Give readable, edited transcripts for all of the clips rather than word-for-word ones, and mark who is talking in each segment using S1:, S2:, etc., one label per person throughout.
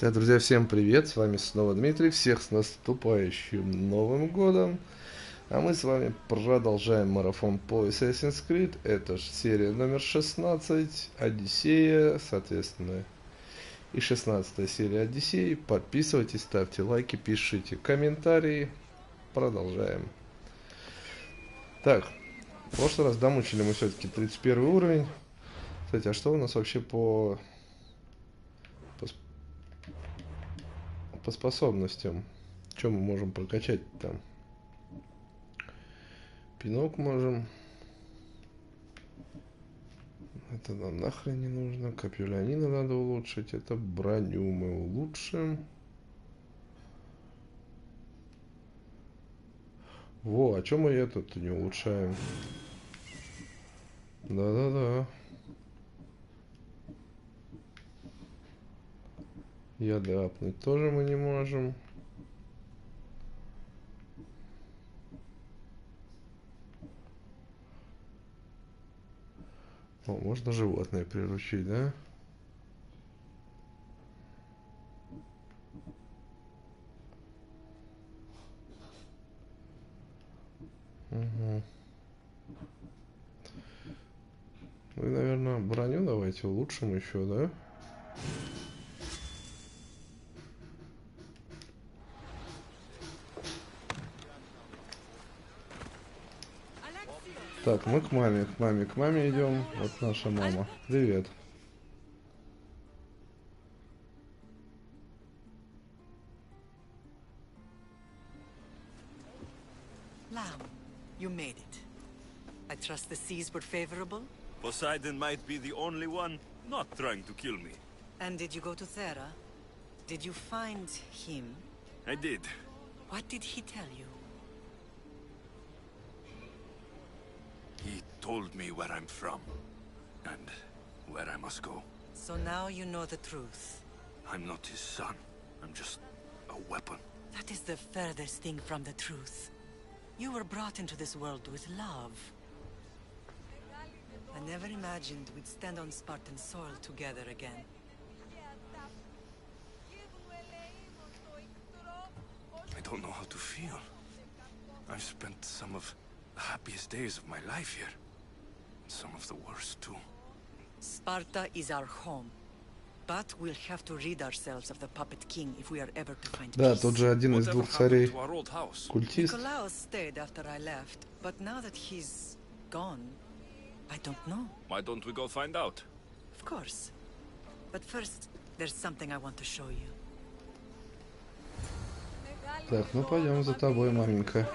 S1: Так, друзья, всем привет, с вами снова Дмитрий, всех с наступающим Новым Годом. А мы с вами продолжаем марафон по Assassin's Creed, это же серия номер 16, Одиссея, соответственно, и 16 серия Одиссеи. Подписывайтесь, ставьте лайки, пишите комментарии, продолжаем. Так, в прошлый раз домучили мы все-таки 31 уровень. Кстати, а что у нас вообще по способностям? Что мы можем прокачать там? Пинок можем. Это нам нахрен не нужно. Копьё Леонида надо улучшить. Это броню мы улучшим. Во, а чё мы этот не улучшаем? Да-да-да. Яды апнуть тоже мы не можем. О, можно животное приручить, да? Угу. Ну и, наверное, броню давайте улучшим еще, да? Так, мы к маме идем. Вот наша мама. Привет.
S2: Lamb, you made it. I trust the seas were favorable?
S3: Poseidon might be the only one not trying to kill me.
S2: And did you go to Thera? Did you find him?
S3: I did.
S2: What did he tell you?
S3: He told me where I'm from and where I must go.
S2: So now you know the truth.
S3: I'm not his son. I'm just a weapon.
S2: That is the furthest thing from the truth. You were brought into this world with love. I never imagined we'd stand on Spartan soil together again.
S3: I don't know how to feel. I've spent some of the happiest days of my life here. Some of the worst, too.
S2: Sparta is our home. But we'll have to rid ourselves of the puppet king if we are ever to find
S1: Да,
S2: peace.
S1: тот же один из двух царей. Культист.
S2: Nikolaos stayed after I left, but now that he's gone, I don't know.
S3: Why don't we go find out?
S2: Of course. But first, there's something I want to show you.
S1: Так, ну пойдем за тобой, маменька.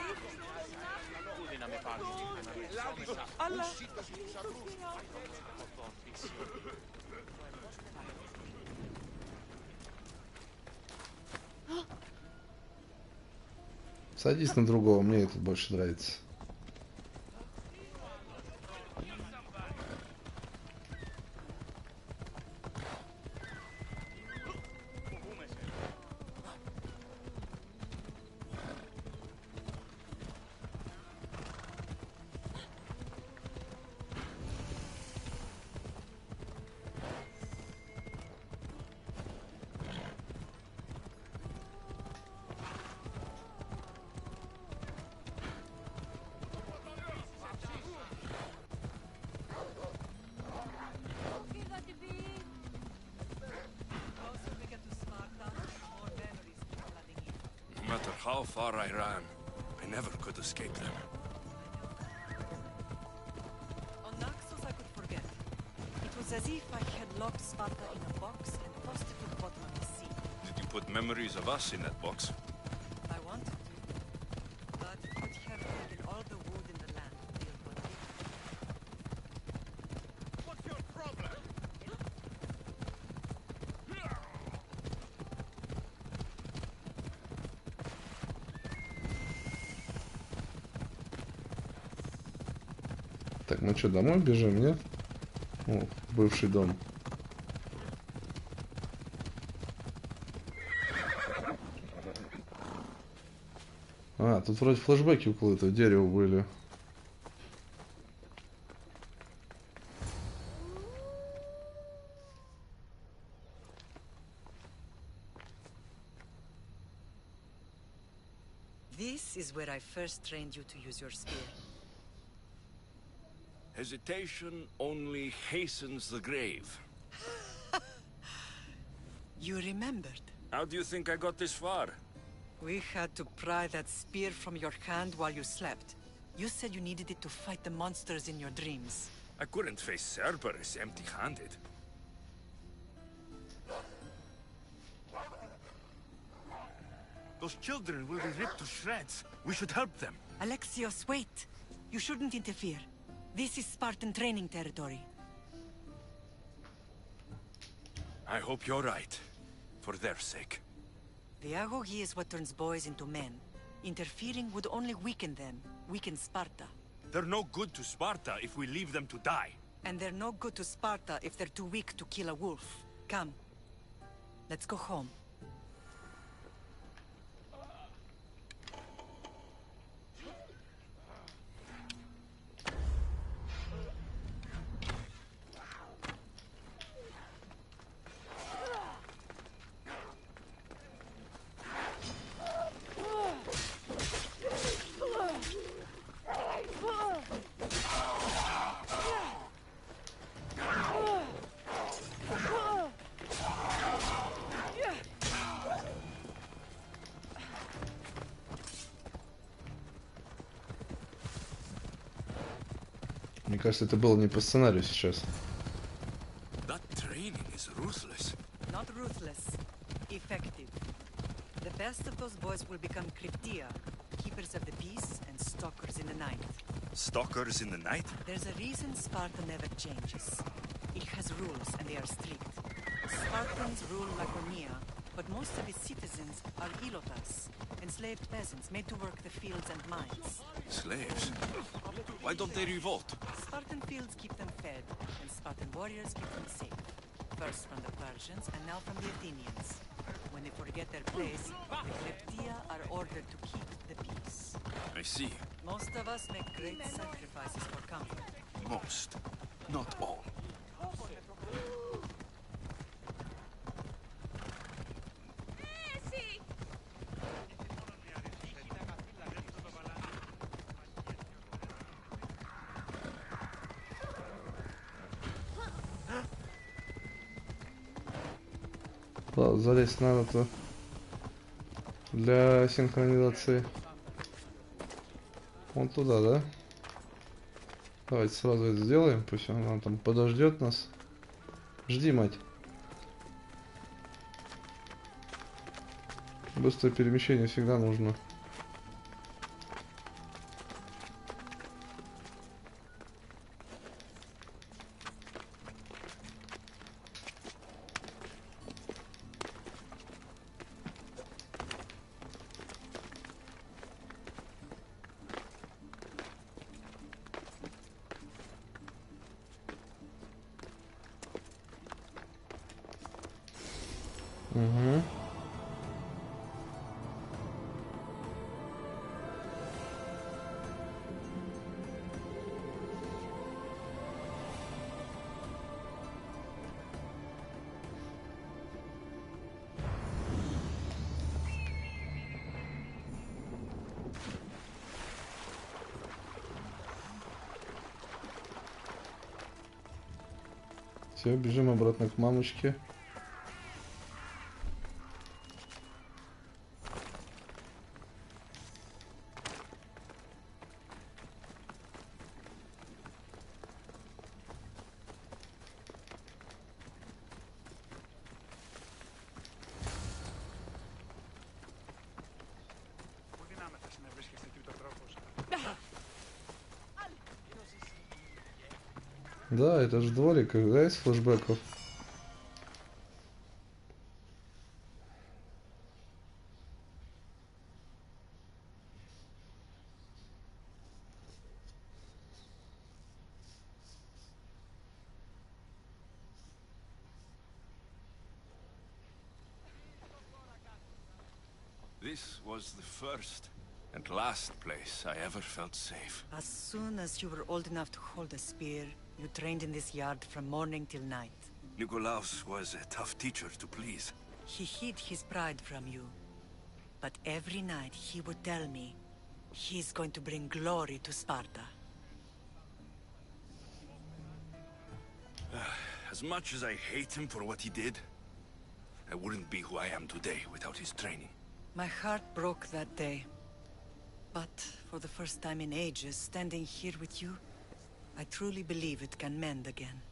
S1: Садись на другого, мне этот больше нравится.
S3: No matter how far I ran, I never could escape them.
S2: On Naxos I could forget. It was as if I had locked Sparta in a box and tossed it to the bottom of the sea.
S3: Did you put memories of us in that box?
S2: I wanted to, but it would have taken all the wood in the land to build what it is.
S3: What's your problem?
S1: Так, мы что, домой бежим, нет? О, бывший дом. А, тут вроде флешбеки около этого дерева были.
S2: This is where I first trained you to use your spear.
S3: Hesitation only hastens the grave.
S2: You remembered.
S3: How do you think I got this far?
S2: We had to pry that spear from your hand while you slept. You said you needed it to fight the monsters in your dreams.
S3: I couldn't face Cerberus empty-handed. Those children will be ripped to shreds. We should help them.
S2: Alexios, wait! You shouldn't interfere. This is Spartan training territory.
S3: I hope you're right. For their sake.
S2: The agoge is what turns boys into men. Interfering would only weaken them, weaken Sparta.
S3: They're no good to Sparta if we leave them to die.
S2: And they're no good to Sparta if they're too weak to kill a wolf. Come. Let's go home.
S1: Мне кажется, это было не по сценарию сейчас.
S3: That training is ruthless.
S2: Not ruthless. Effective. The best of those boys will become Cryptia, keepers of the peace and stalkers in the night.
S3: Stalkers in the night?
S2: There's a reason Sparta never changes. It has rules and they are strict. Spartans rule Laconia, but most of its citizens are ilotas, enslaved peasants made to work the fields and mines.
S3: Slaves? Why don't they revolt?
S2: Spartan fields keep them fed, and Spartan warriors keep them safe. First from the Persians, and now from the Athenians. When they forget their place, the Cryptia are ordered to keep the peace.
S3: I see.
S2: Most of us make great sacrifices for comfort.
S3: Most. Not all.
S1: Залезть надо-то для синхронизации. Вон туда, да? Давайте сразу это сделаем, пусть она там подождет нас. Жди, мать. Быстрое перемещение всегда нужно. Угу. Все, бежим обратно к мамочке. Да, это же дворик, да, из флешбеков.
S3: This was the first and last place I ever felt safe.
S2: As soon as you were old enough to hold a spear, you trained in this yard from morning till night.
S3: Nikolaos was a tough teacher to please.
S2: He hid his pride from you. But every night he would tell me he's going to bring glory to Sparta.
S3: As much as I hate him for what he did, I wouldn't be who I am today without his training.
S2: My heart broke that day. But for the first time in ages, standing here with you, I truly believe it can mend again.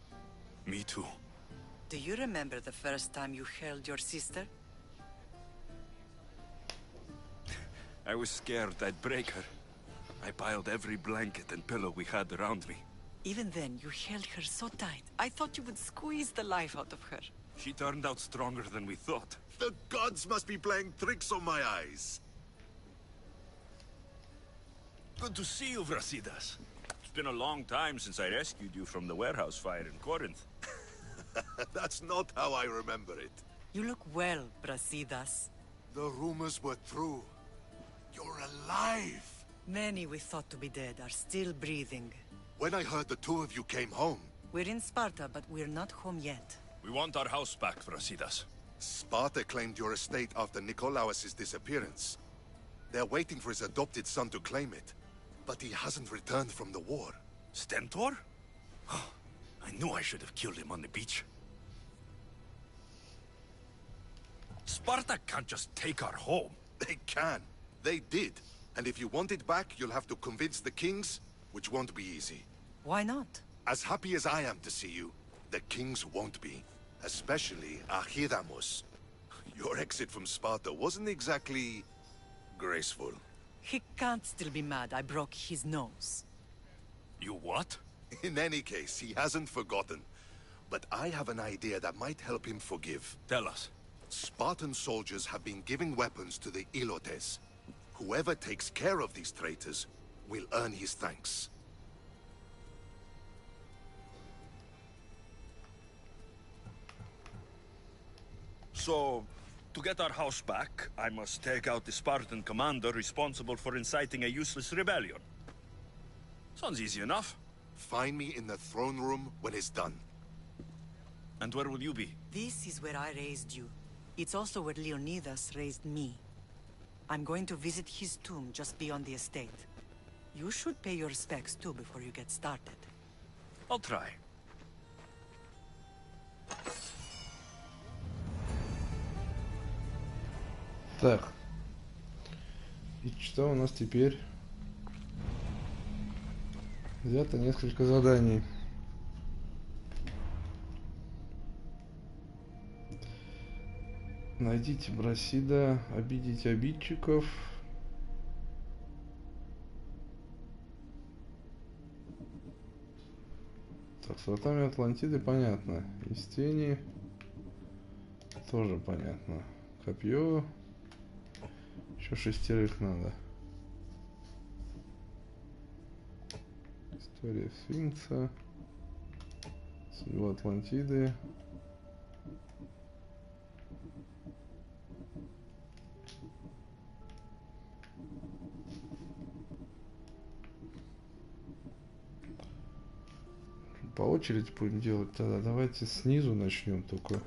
S3: Me too.
S2: Do you remember the first time you held your sister?
S3: I was scared I'd break her. I piled every blanket and pillow we had around me.
S2: Even then, you held her so tight. I thought you would squeeze the life out of her.
S3: She turned out stronger than we thought.
S4: The gods must be playing tricks on my eyes.
S3: Good to see you, Brasidas. It's been a long time since I rescued you from the warehouse fire in Corinth.
S4: That's not how I remember it.
S2: You look well, Brasidas.
S4: The rumors were true. You're alive.
S2: Many we thought to be dead are still breathing.
S4: When I heard the two of you came home,
S2: We're in Sparta, but we're not home yet.
S3: We want our house back, Brasidas.
S4: Sparta claimed your estate after Nikolaos' disappearance. They're waiting for his adopted son to claim it. But he hasn't returned from the war.
S3: Stentor? I knew I should have killed him on the beach. Sparta can't just take our home.
S4: They can. They did. And if you want it back, you'll have to convince the kings, which won't be easy.
S2: Why not?
S4: As happy as I am to see you, the kings won't be. Especially Archidamos. Your exit from Sparta wasn't exactly graceful.
S2: He can't still be mad I broke his nose.
S3: You what?
S4: In any case, he hasn't forgotten. But I have an idea that might help him forgive.
S3: Tell us.
S4: Spartan soldiers have been giving weapons to the Ilotes. Whoever takes care of these traitors will earn his thanks.
S3: So, to get our house back, I must take out the Spartan commander responsible for inciting a useless rebellion. Sounds easy enough.
S4: Find me in the throne room when it's done.
S3: And where will you be?
S2: This is where I raised you. It's also where Leonidas raised me. I'm going to visit his tomb just beyond the estate. You should pay your respects too before you get started.
S3: I'll try.
S1: Так. И что у нас теперь? Взято несколько заданий. Найдите Брасида, обидите обидчиков. Так, с вратами Атлантиды понятно. Из тени тоже понятно. Копье. Еще 6 надо. История Сфинкса. Судьба Атлантиды. По очереди будем делать тогда. Давайте снизу начнем только.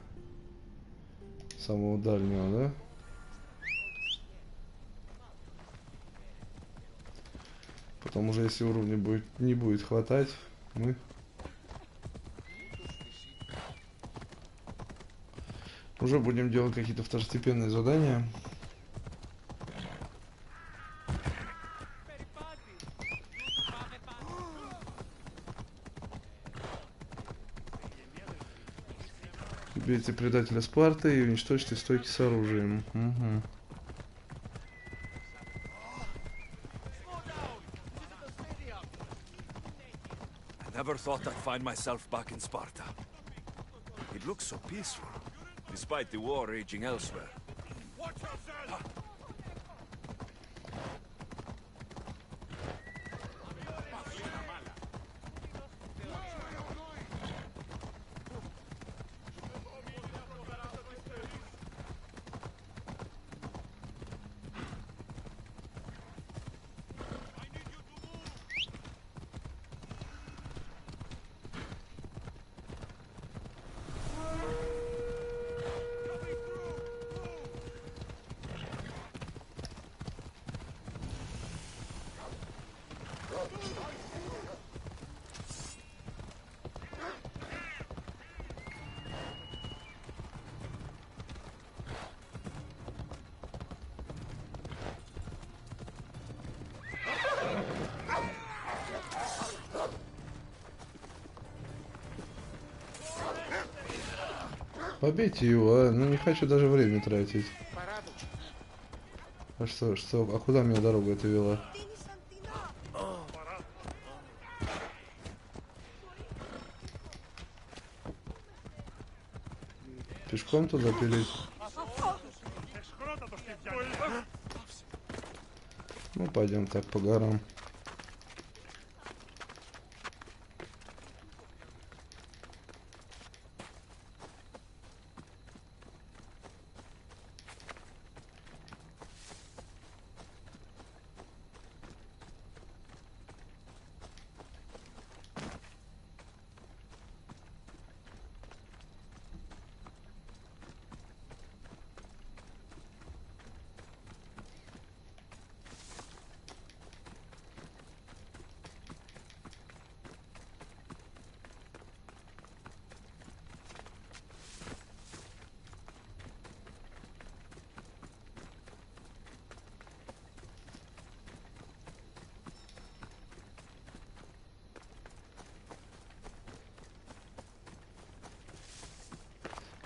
S1: Самого дальнего, да? Потом уже, если уровня не будет хватать, мы уже будем делать какие-то второстепенные задания. Убейте предателя Спарты и уничтожьте стойки с оружием. Угу.
S3: Never thought I'd find myself back in Sparta. It looks so peaceful, despite the war raging elsewhere.
S1: Побейте его, а? Ну не хочу даже время тратить. А что? А куда меня дорога эта вела? Пешком туда пилить? Ну пойдем так по горам.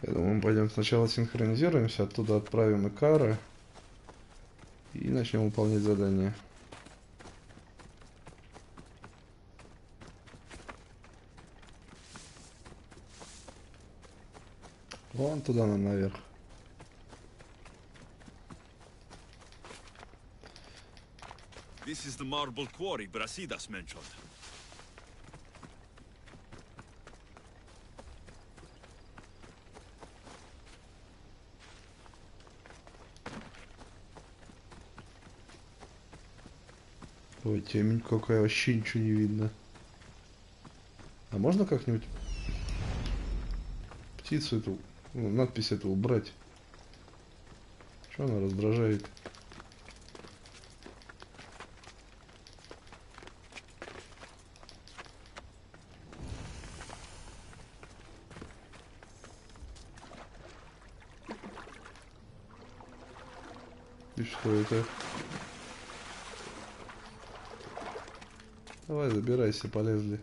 S1: Я думаю, мы пойдем сначала синхронизируемся, оттуда отправим Икара и начнем выполнять задание. Вон туда нам наверх.
S3: This is the marble quarry Brasidas mentioned.
S1: Ой, темень какая, вообще ничего не видно. А можно как-нибудь птицу эту, ну, надпись эту убрать? Что она раздражает? И что это? Давай, забирайся, полезли.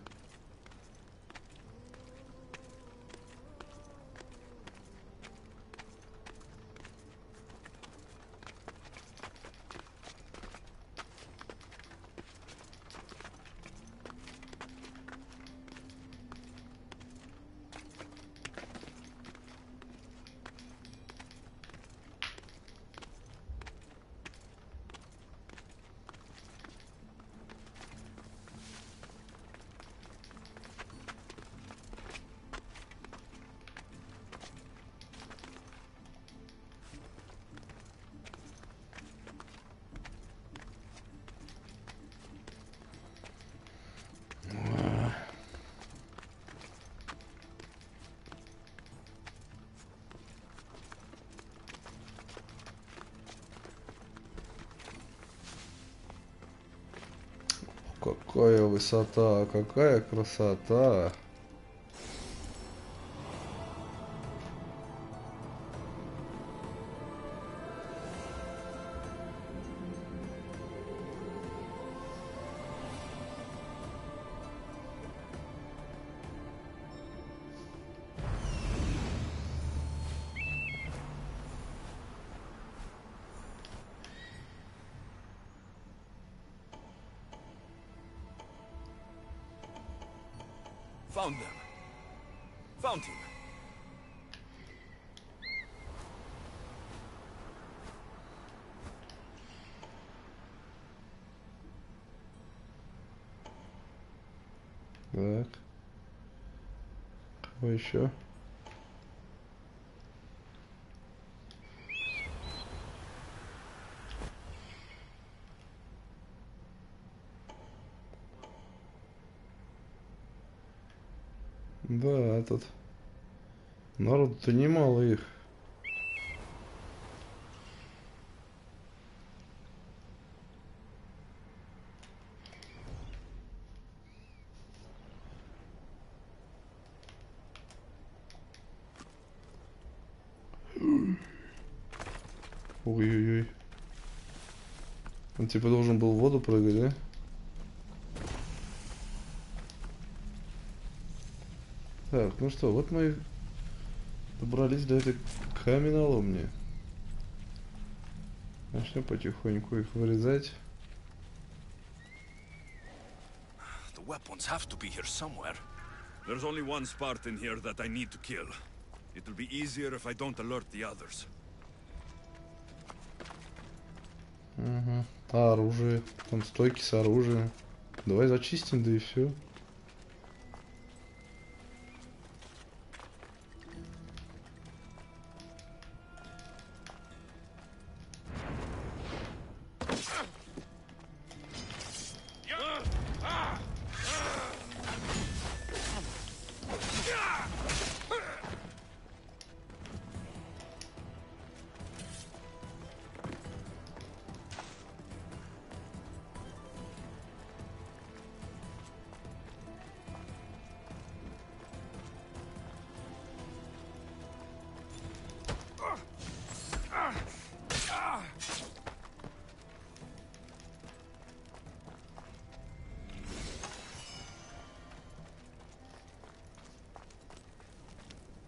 S1: Какая высота, какая красота.
S3: Found them. Found him.
S1: Так. Кого еще? Да, тут народу-то немало их. Ой-ой-ой. Он типа должен был в воду прыгать, да? Так, ну что, вот мы Добрались до этой каменоломни. Начнем потихоньку их вырезать.
S3: The weapons have to be here somewhere. There's only one Spartan here that I need to kill. It'll be easier if I don't alert the others.
S1: Угу. А оружие? Там стойки с оружием. Давай зачистим, да и все.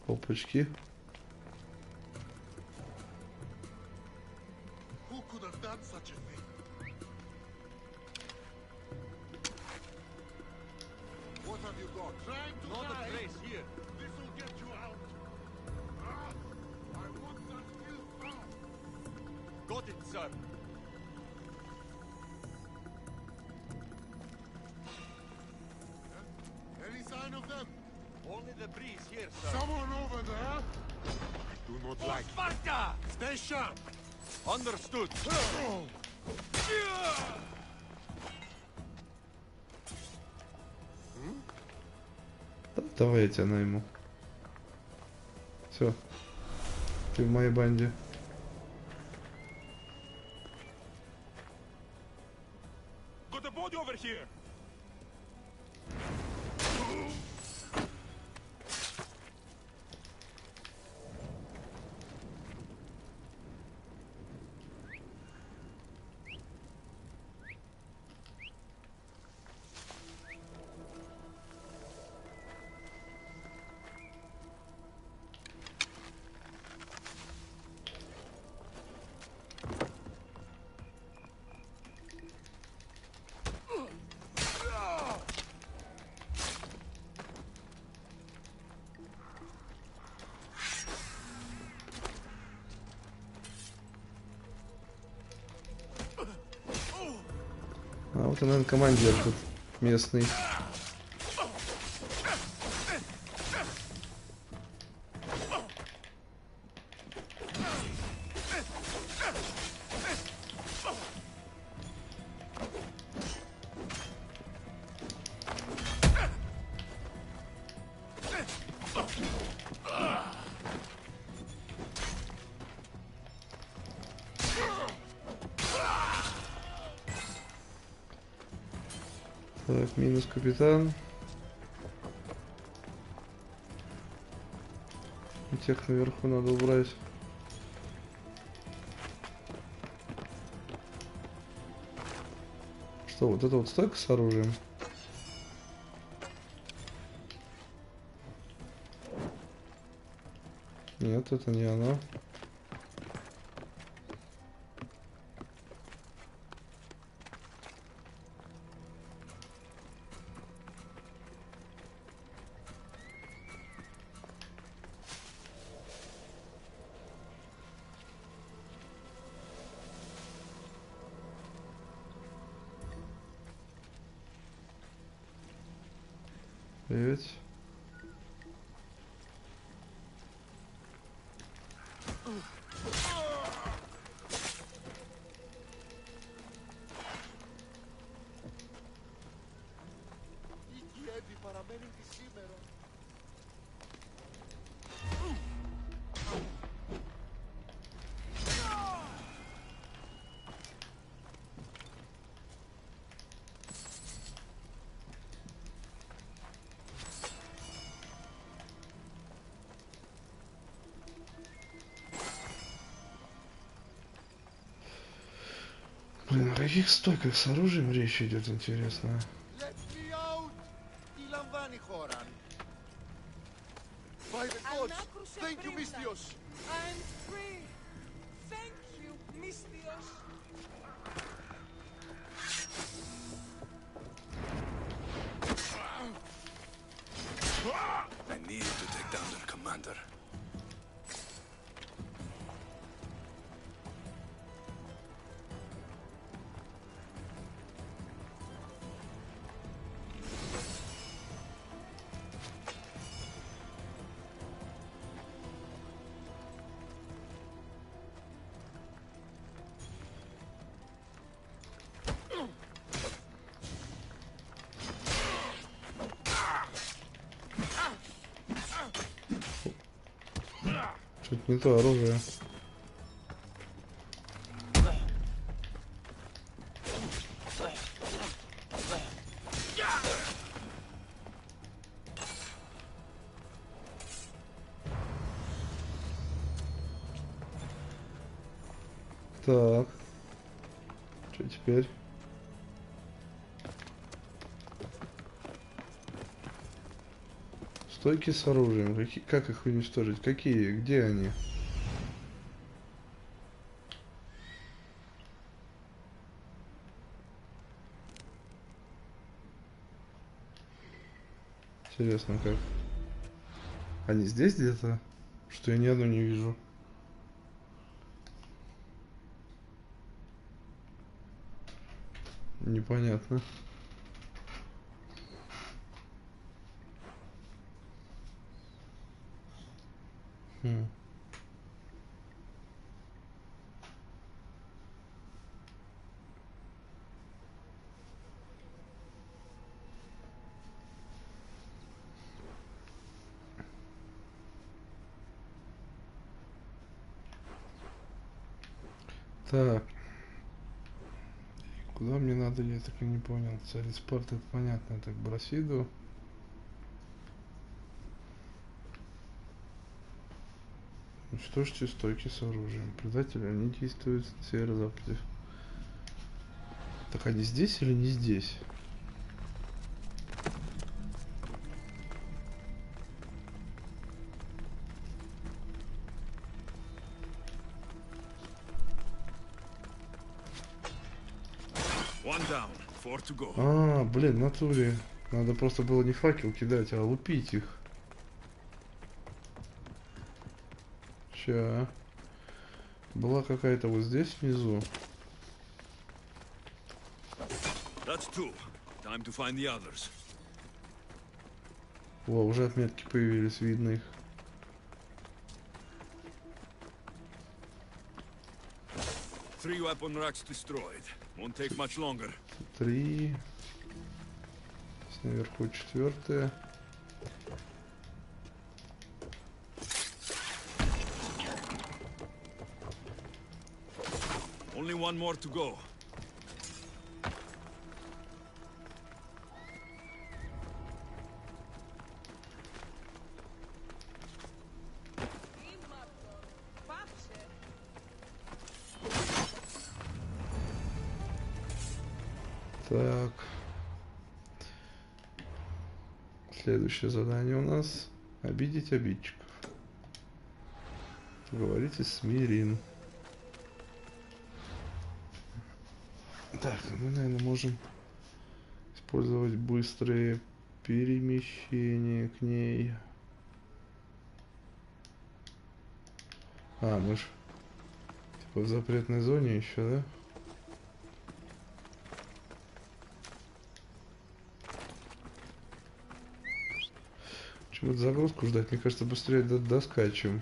S1: Опачки.
S4: Who could have done such a thing? What have you got? Trying to
S5: Not a
S4: hide?
S5: trace here.
S4: This will get you out. Ah, I want that kill fast.
S5: Got it, sir.
S4: Any sign of them?
S5: Only the breeze here, sir.
S4: Someone over there? I do not like it.
S5: Sparta!
S4: Stay sharp.
S5: Understood.
S1: Давай я тебя найму. Все. Ты в моей банде.
S5: Got a body over here.
S1: А вот и, наверное, командир тут местный. Так, минус капитан. И тех наверху надо убрать. Что, вот это вот стойка с оружием? Нет, это не она. Привет. Блин, о каких стойках с оружием речь идет, интересно?
S4: Let me out. Τι λαμβάνει χώρα. By the gods, Thank you, Misthios.
S6: I'm free. Thank you, Misthios.
S4: I need to take down their commander.
S1: Чуть не то оружие. Так. Что теперь? Стойки с оружием. Как их уничтожить? Какие? Где они? Интересно, как? Они здесь где-то? Что я ни одну не вижу. Непонятно. Так. Куда мне надо, я так и не понял. Царь Спарты, это понятно. Так, Брасиду. Уничтожьте стойки с оружием. Предатели, они действуют на северо-западе. Так, они здесь или не здесь? А, блин, в натуре. Надо просто было не факел кидать, а лупить их. Ща. Была какая-то вот здесь внизу. О, уже отметки появились, видно их. Три. Наверху четвертая.
S3: Only one more to go.
S1: Так. Следующее задание у нас обидеть обидчиков. Поговорите с Мирин. Так, мы, наверное, можем использовать быстрые перемещения к ней. А, мы ж типа в запретной зоне еще, да? Чего-то загрузку ждать, мне кажется, быстрее доскачем.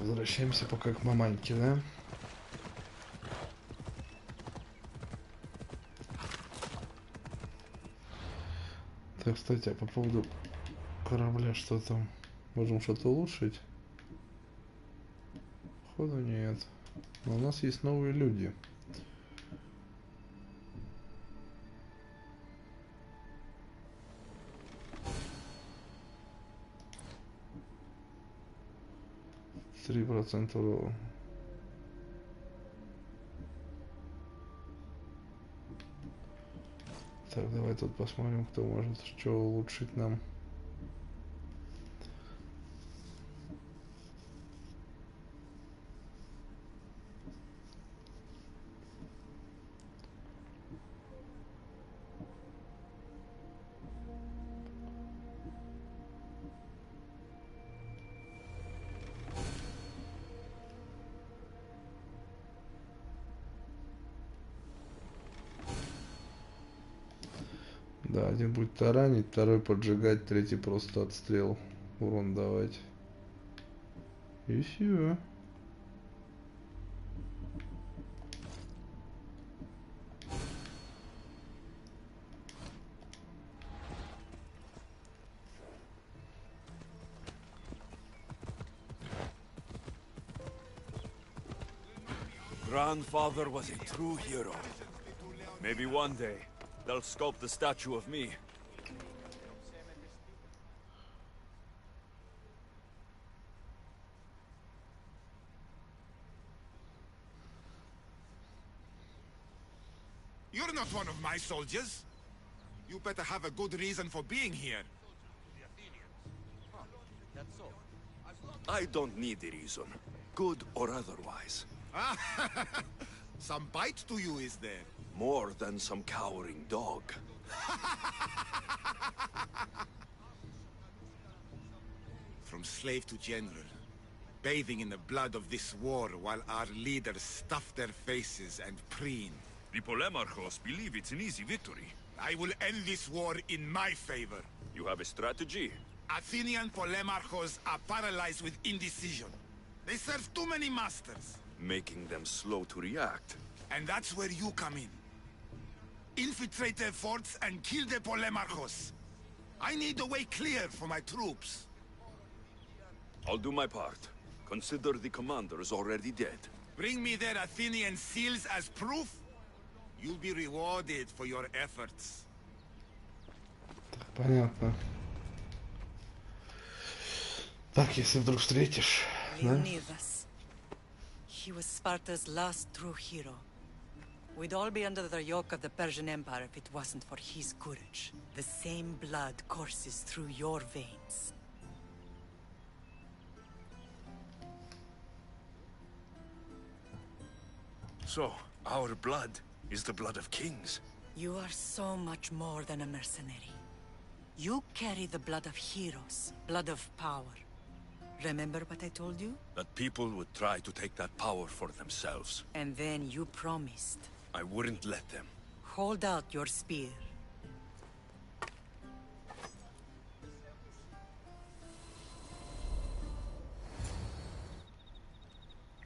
S1: возвращаемся пока к маманьке, да? Так, кстати, а по поводу корабля, что там? Можем что-то улучшить? Походу нет. Но у нас есть новые люди. %. Так, давай тут посмотрим, кто может что улучшить нам. Да, один будет таранить, второй поджигать, третий просто отстрел, урон давать. И все.
S5: Grandfather was a true hero. Maybe one day they'll sculpt the statue of me.
S7: You're not one of my soldiers. You better have a good reason for being here.
S3: I don't need a reason, good or otherwise.
S7: Some bite to you, is there?
S3: More than some cowering dog.
S7: From slave to general, bathing in the blood of this war while our leaders stuff their faces and preen.
S3: The Polemarchos believe it's an easy victory.
S7: I will end this war in my favor.
S3: You have a strategy?
S7: Athenian Polemarchos are paralyzed with indecision. They serve too many masters.
S3: Making them slow to react.
S7: And that's where you come in. Infiltrate their forts and kill the Polemarchos. I need a way clear for my troops.
S3: I'll do my part. Consider the commander is already dead.
S7: Bring me their Athenian seals as proof. You'll be rewarded for your efforts.
S1: Понятно. Так, если вдруг встретишь, да?
S2: Leonidas. He was Sparta's last true hero. We'd all be under the yoke of the Persian Empire if it wasn't for his courage. The same blood courses through your veins.
S3: So, our blood is the blood of kings.
S2: You are so much more than a mercenary. You carry the blood of heroes, blood of power. Remember what I told you?
S3: That people would try to take that power for themselves.
S2: And then you promised.
S3: I wouldn't let them.
S2: Hold out your spear.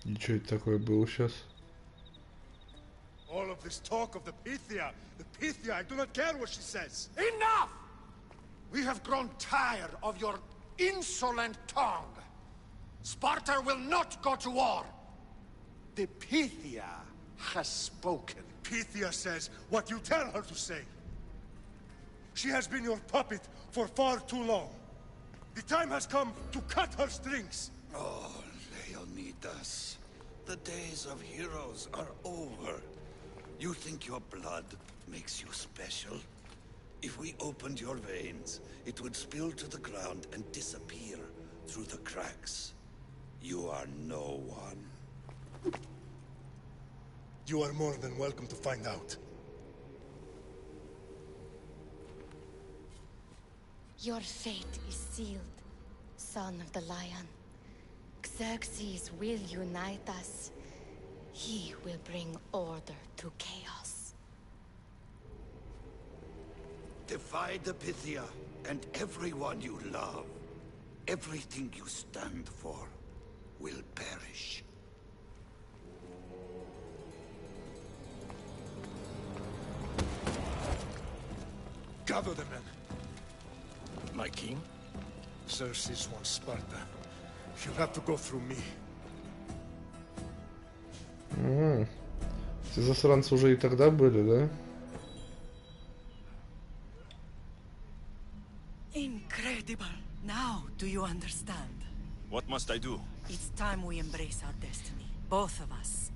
S1: И что это такое было сейчас?
S5: All of this talk of the Pythia, I do not care what she says. Enough! We have grown tired of your insolent tongue. Sparta will not go to war. The Pythia has spoken. Pythia says what you tell her to say. She has been your puppet for far too long. The time has come to cut her strings.
S8: Oh, Leonidas, the days of heroes are over. You think your blood makes you special? If we opened your veins, it would spill to the ground and disappear through the cracks. You are no one.
S5: You are more than welcome to find out.
S9: Your fate is sealed, son of the lion. Xerxes will unite us. He will bring order to chaos.
S8: Defy the Pythia and everyone you love. Everything you stand for. will perish.
S5: Gather the men.
S10: My king?
S5: Xerxes wants Sparta. He'll have to go through me.
S1: Эти засранцы уже и тогда были, да?
S2: Incredible. Now, do you understand?
S3: What must I do?
S2: It's time we embrace our destiny. Both of us.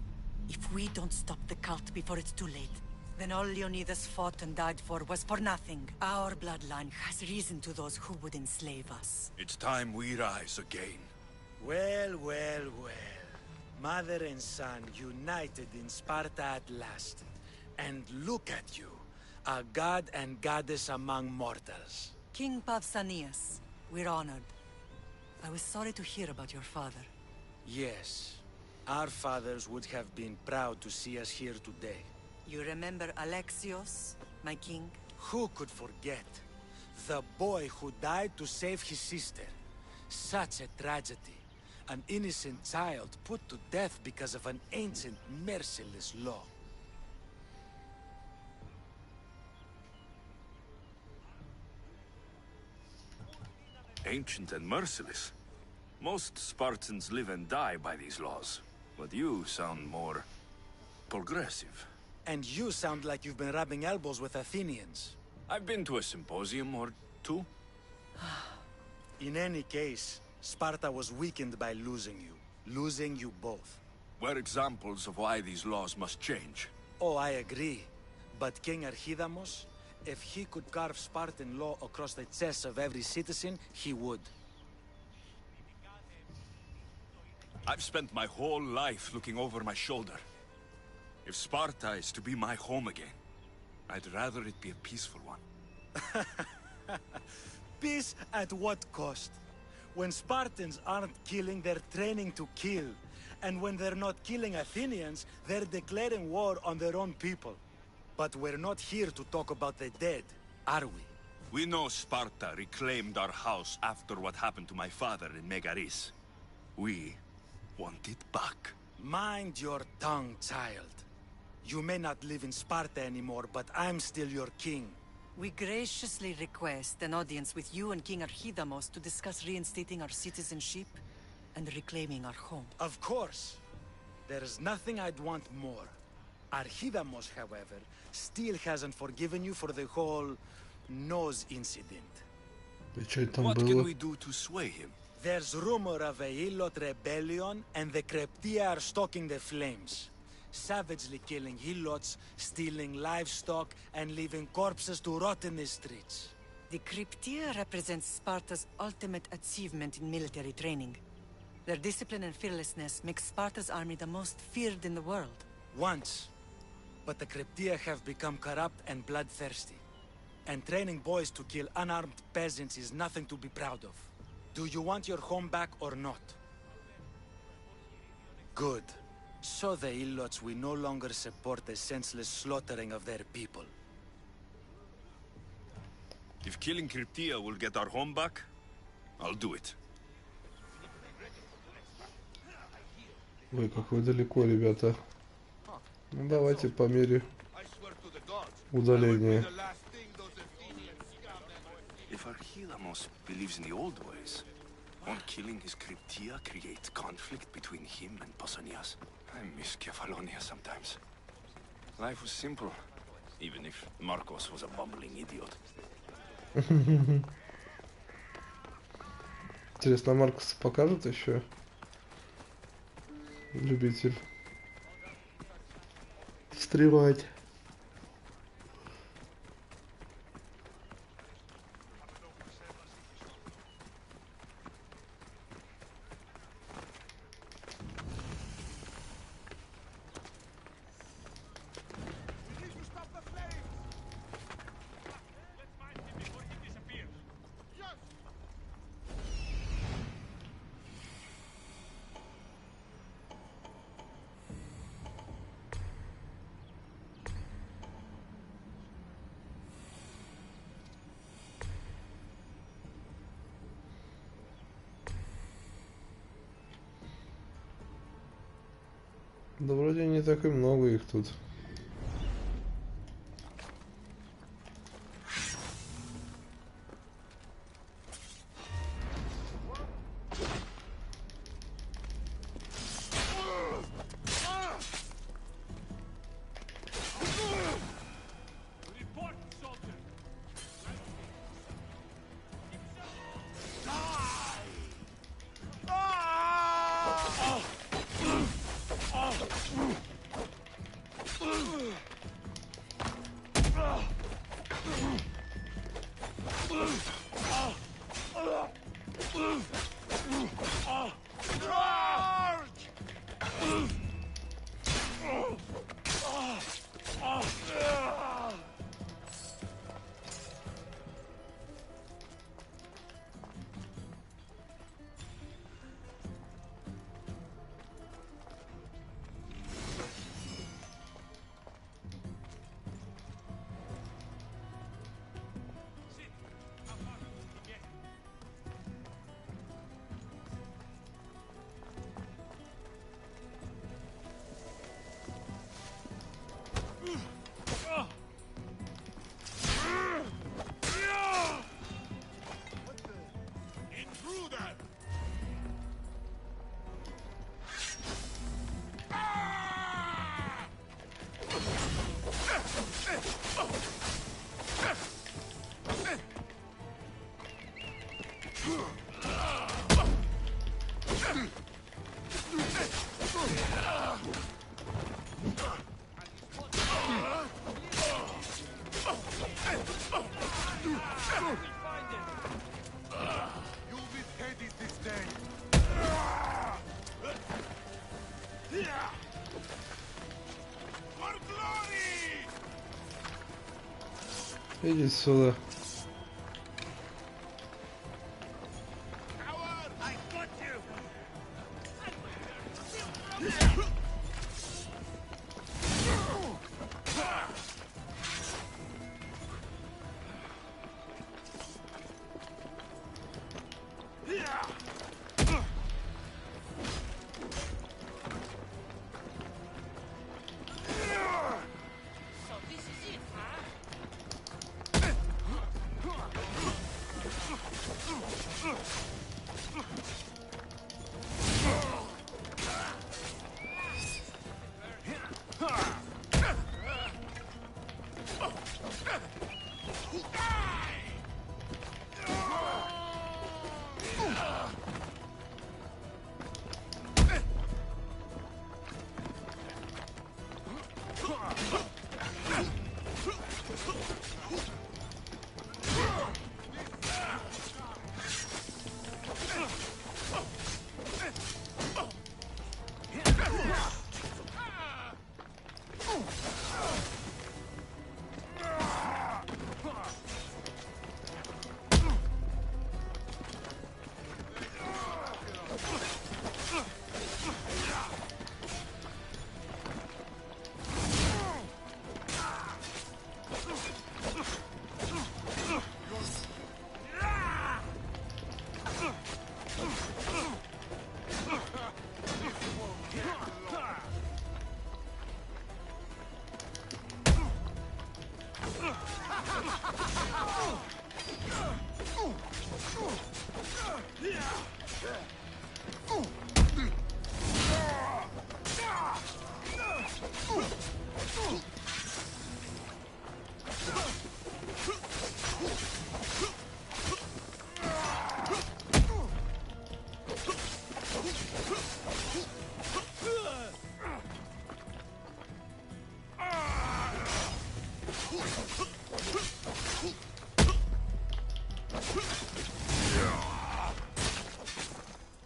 S2: If we don't stop the cult before it's too late, then all Leonidas fought and died for was for nothing. Our bloodline has risen to those who would enslave us.
S3: It's time we rise again.
S10: Well, well, well. Mother and son united in Sparta at last. And look at you, a god and goddess among mortals.
S2: King Pausanias, we're honored. I was sorry to hear about your father.
S10: Yes, our fathers would have been proud to see us here today.
S2: You remember Alexios, my king?
S10: Who could forget? The boy who died to save his sister. Such a tragedy. An innocent child put to death because of an ancient, merciless law.
S3: Ancient and merciless. Most Spartans live and die by these laws. But you sound more progressive.
S10: And you sound like you've been rubbing elbows with Athenians.
S3: I've been to a symposium or two.
S10: In any case, Sparta was weakened by losing you. Losing you both.
S3: We're examples of why these laws must change.
S10: Oh, I agree. But King Archidamos, if he could carve Spartan law across the chests of every citizen, he would.
S3: I've spent my whole life looking over my shoulder. If Sparta is to be my home again, I'd rather it be a peaceful one.
S10: Peace at what cost? When Spartans aren't killing, they're training to kill. And when they're not killing Athenians, they're declaring war on their own people. But we're not here to talk about the dead, are we?
S3: We know Sparta reclaimed our house after what happened to my father in Megaris. We want it back.
S10: Mind your tongue, child. You may not live in Sparta anymore, but I'm still your king.
S2: We graciously request an audience with you and King Archidamos to discuss reinstating our citizenship and reclaiming our home.
S10: Of course. There's nothing I'd want more. Archidamos, however, still hasn't forgiven you for the whole nose incident.
S3: What can we do to sway him?
S10: There's rumor of a Hilot rebellion, and the Kryptia are stoking the flames. Savagely killing Helots, stealing livestock, and leaving corpses to rot in the streets.
S2: The Kryptia represents Sparta's ultimate achievement in military training. Their discipline and fearlessness make Sparta's army the most feared in the world.
S10: Once. But the Kryptia have become corrupt and bloodthirsty. And training boys to kill unarmed peasants is nothing to be proud of. Do you want your home back or not? Good. So the Ilots will no longer support the senseless slaughtering of their people.
S3: If killing Kryptia will get our home back, I'll do it.
S1: Ой, как вы далеко, ребята. Ну, давайте по мере удаления.
S3: If Archidamos believes in the old ways, won't killing his Kryptia create conflict between him and Pausanias? I miss Kefalonia sometimes. Life was simple, even if Marcos was a bumbling idiot.
S1: Интересно, Маркус покажет еще? Любитель встревать. Да вроде не так и много их тут. Иди сюда.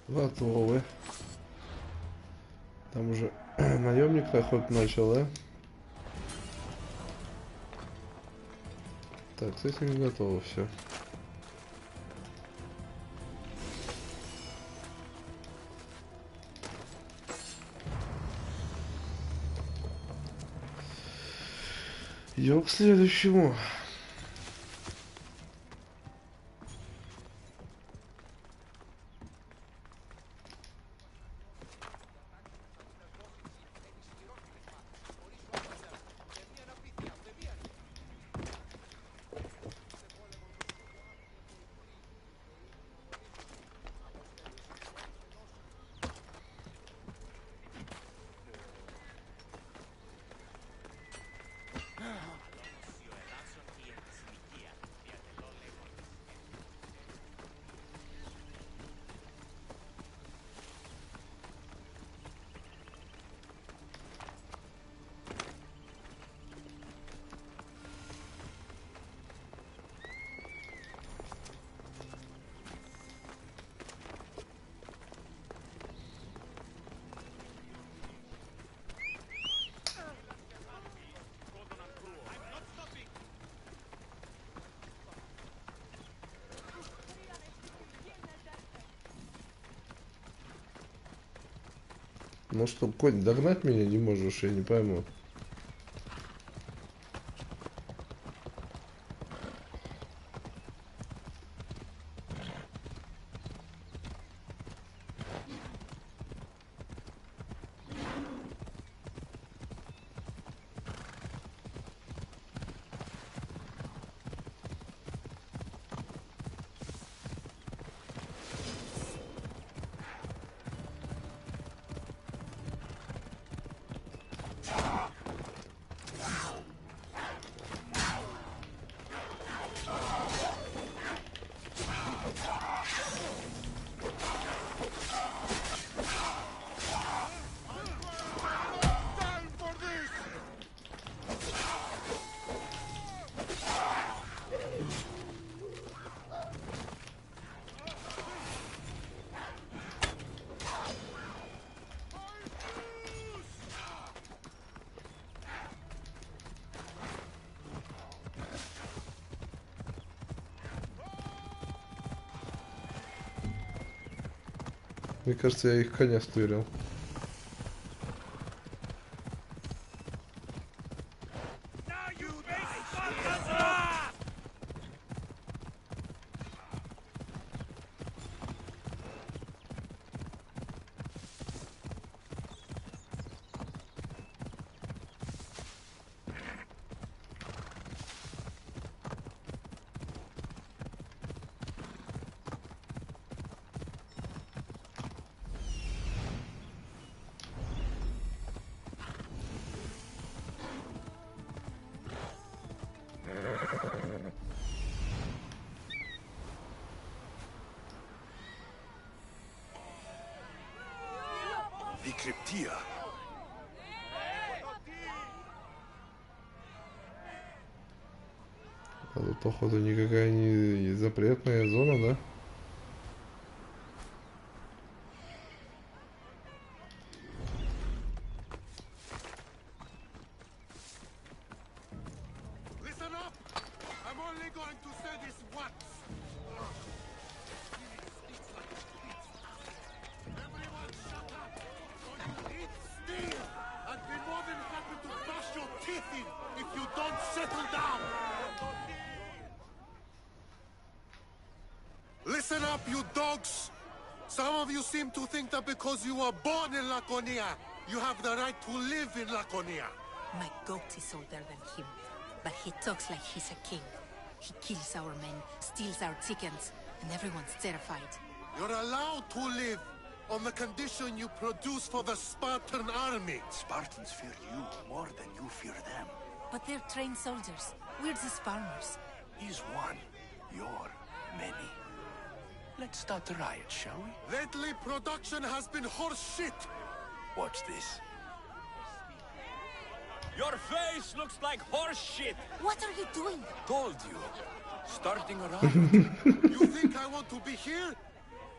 S1: Готовы. Там уже наемник охоту начал, да? Так, с этим готово все. Идем к следующему. Ну что, конь, догнать меня не можешь, я не пойму. Мне кажется, я их коня стырил. А тут, походу, никакая не запретная зона, да?
S5: Listen up, you dogs! Some of you seem to think that because you were born in Laconia, you have the right to live in Laconia.
S11: My goat is older than him, but he talks like he's a king. He kills our men, steals our chickens, and everyone's terrified.
S5: You're allowed to live on the condition you produce for the Spartan army.
S3: Spartans fear you more than you fear them.
S11: But they're trained soldiers. We're just farmers.
S3: He's one. You're many. Let's start a riot, shall we?
S5: Lately, production has been horse shit.
S3: Watch this.
S12: Your face looks like horse shit.
S11: What are you doing?
S3: Told you. Starting a riot.
S5: You think I want to be here?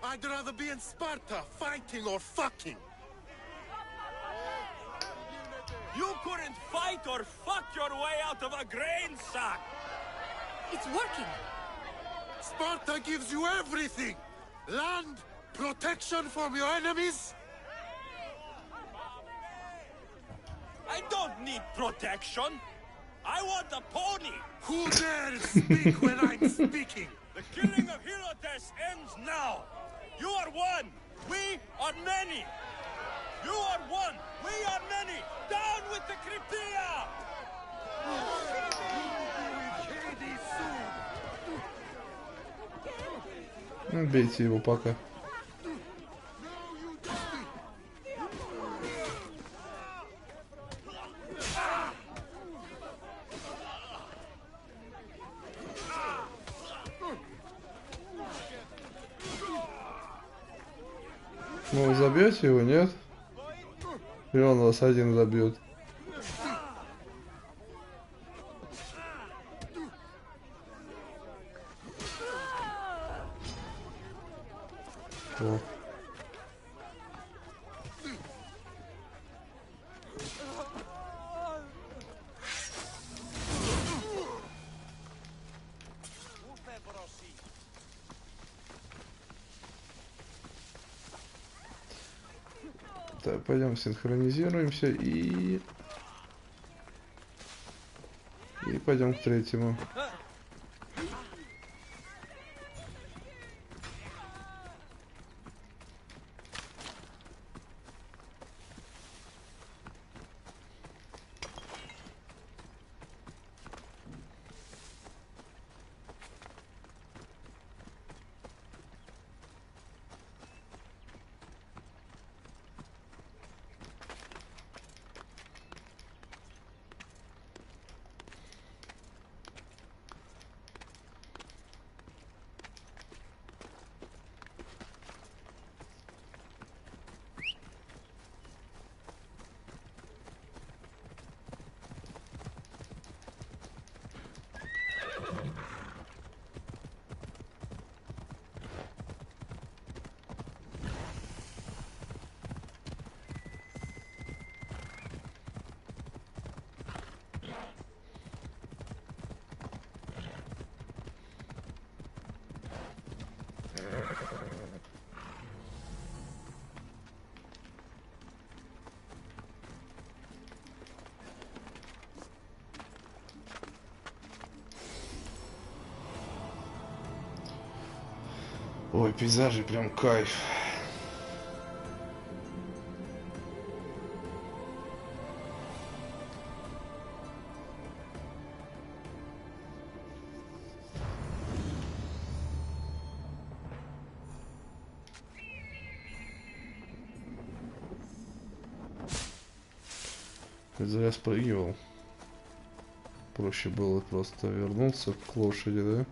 S5: I'd rather be in Sparta, fighting or fucking.
S12: You couldn't fight or fuck your way out of a grain sack.
S11: It's working.
S5: Sparta gives you everything. Land, protection from your enemies.
S12: I don't need protection. I want a pony.
S5: Who dares speak when I'm speaking?
S12: The killing of Herodes ends now. You are one. We are many. You are one. We are many. Down with the Cryptia!
S1: Бейте его пока. Ну, вы забьете его, нет? И он вас один забьет. О. Так, пойдем синхронизируемся и пойдем к третьему. Ой, пейзажи прям кайф. Зря спрыгивал. Проще было просто вернуться к лошади, да?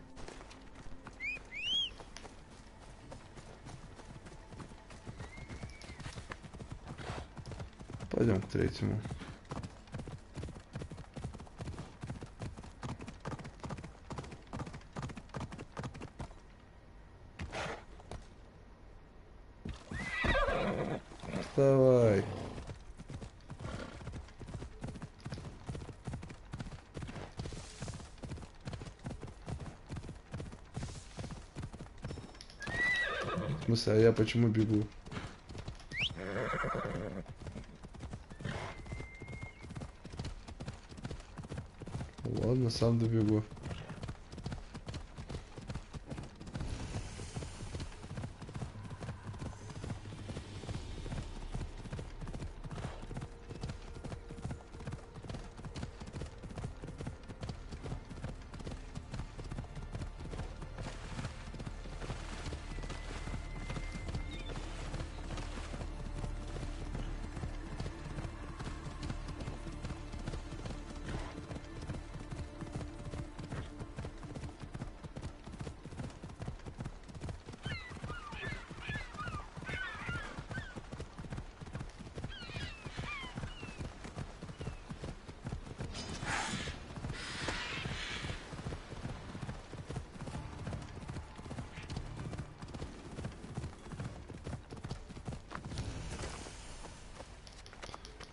S1: Пойдем к третьему. Давай. В смысле, а я почему бегу? Ладно, сам добегу.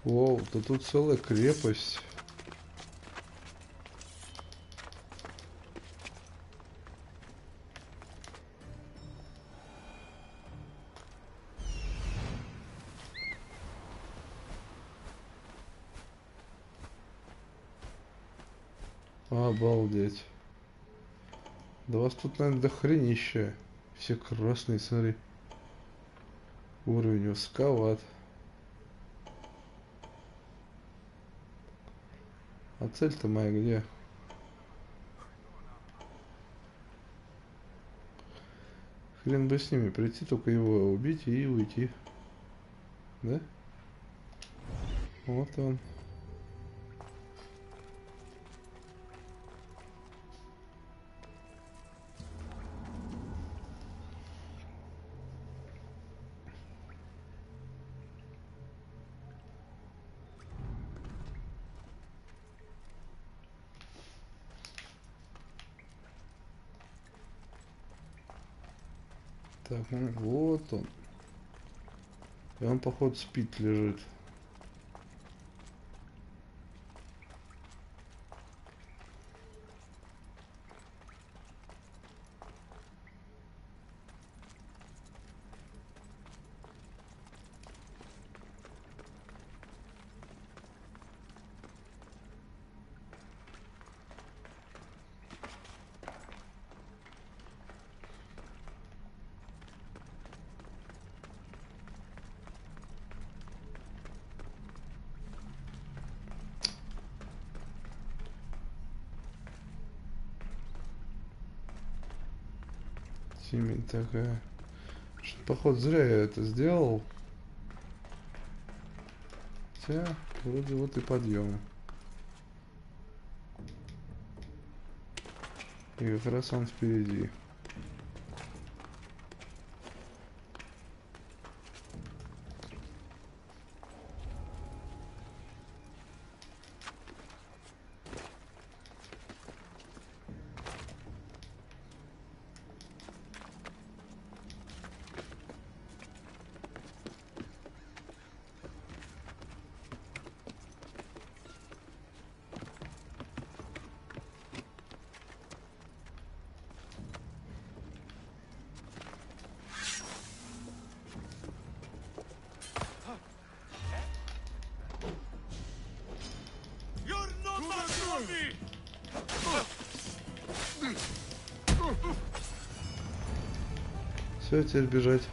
S1: Воу, да тут целая крепость. Обалдеть. Да вас тут, наверное, дохренища. Все красные, смотри. Уровень узковат. А цель-то моя где? Хрен бы с ними, прийти, только его убить и уйти. Да? Вот он. Так, ну вот он. И он, походу, спит, лежит. Тимень такая. Что, походу, зря я это сделал. Хотя, вроде вот и подъем. И как раз он впереди. Все, теперь бежать.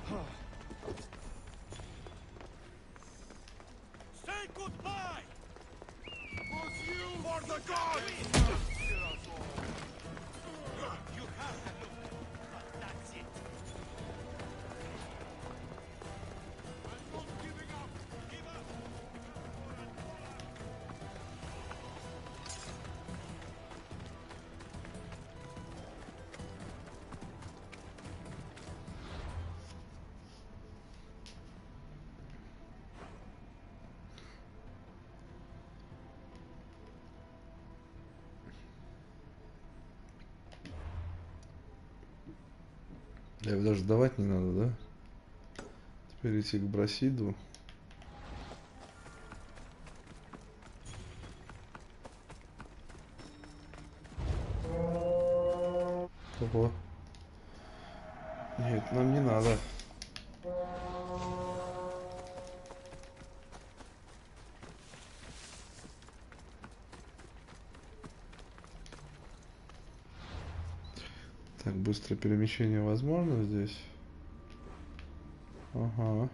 S1: Его даже давать не надо, да? Теперь идти к Брасиду. Ого. Нет, нам не надо. Так, быстрое перемещение возможно здесь? Ага.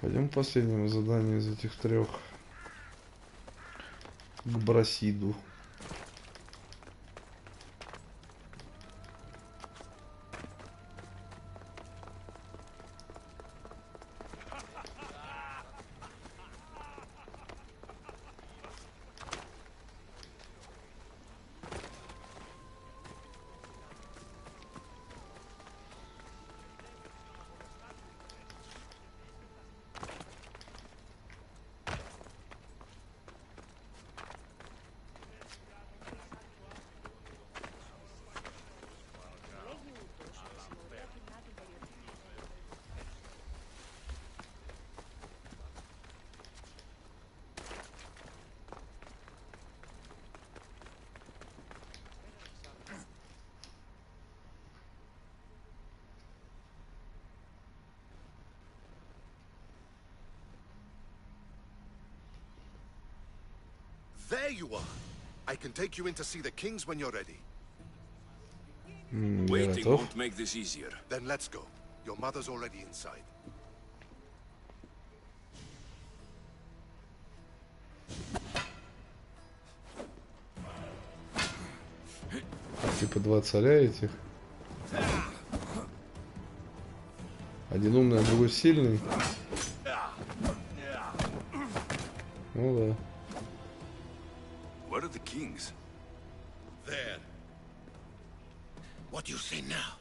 S1: Пойдем к последнему заданию из этих трех. К Брасиду.
S4: There you are. I can take you in to see the kings when you're ready.
S3: Waiting won't make this easier.
S4: Then let's go. Your mother's already inside.
S1: Типа два царя этих. Один умный, а другой сильный. Ну да.
S3: Were the kings?
S4: There.
S8: What do you say now?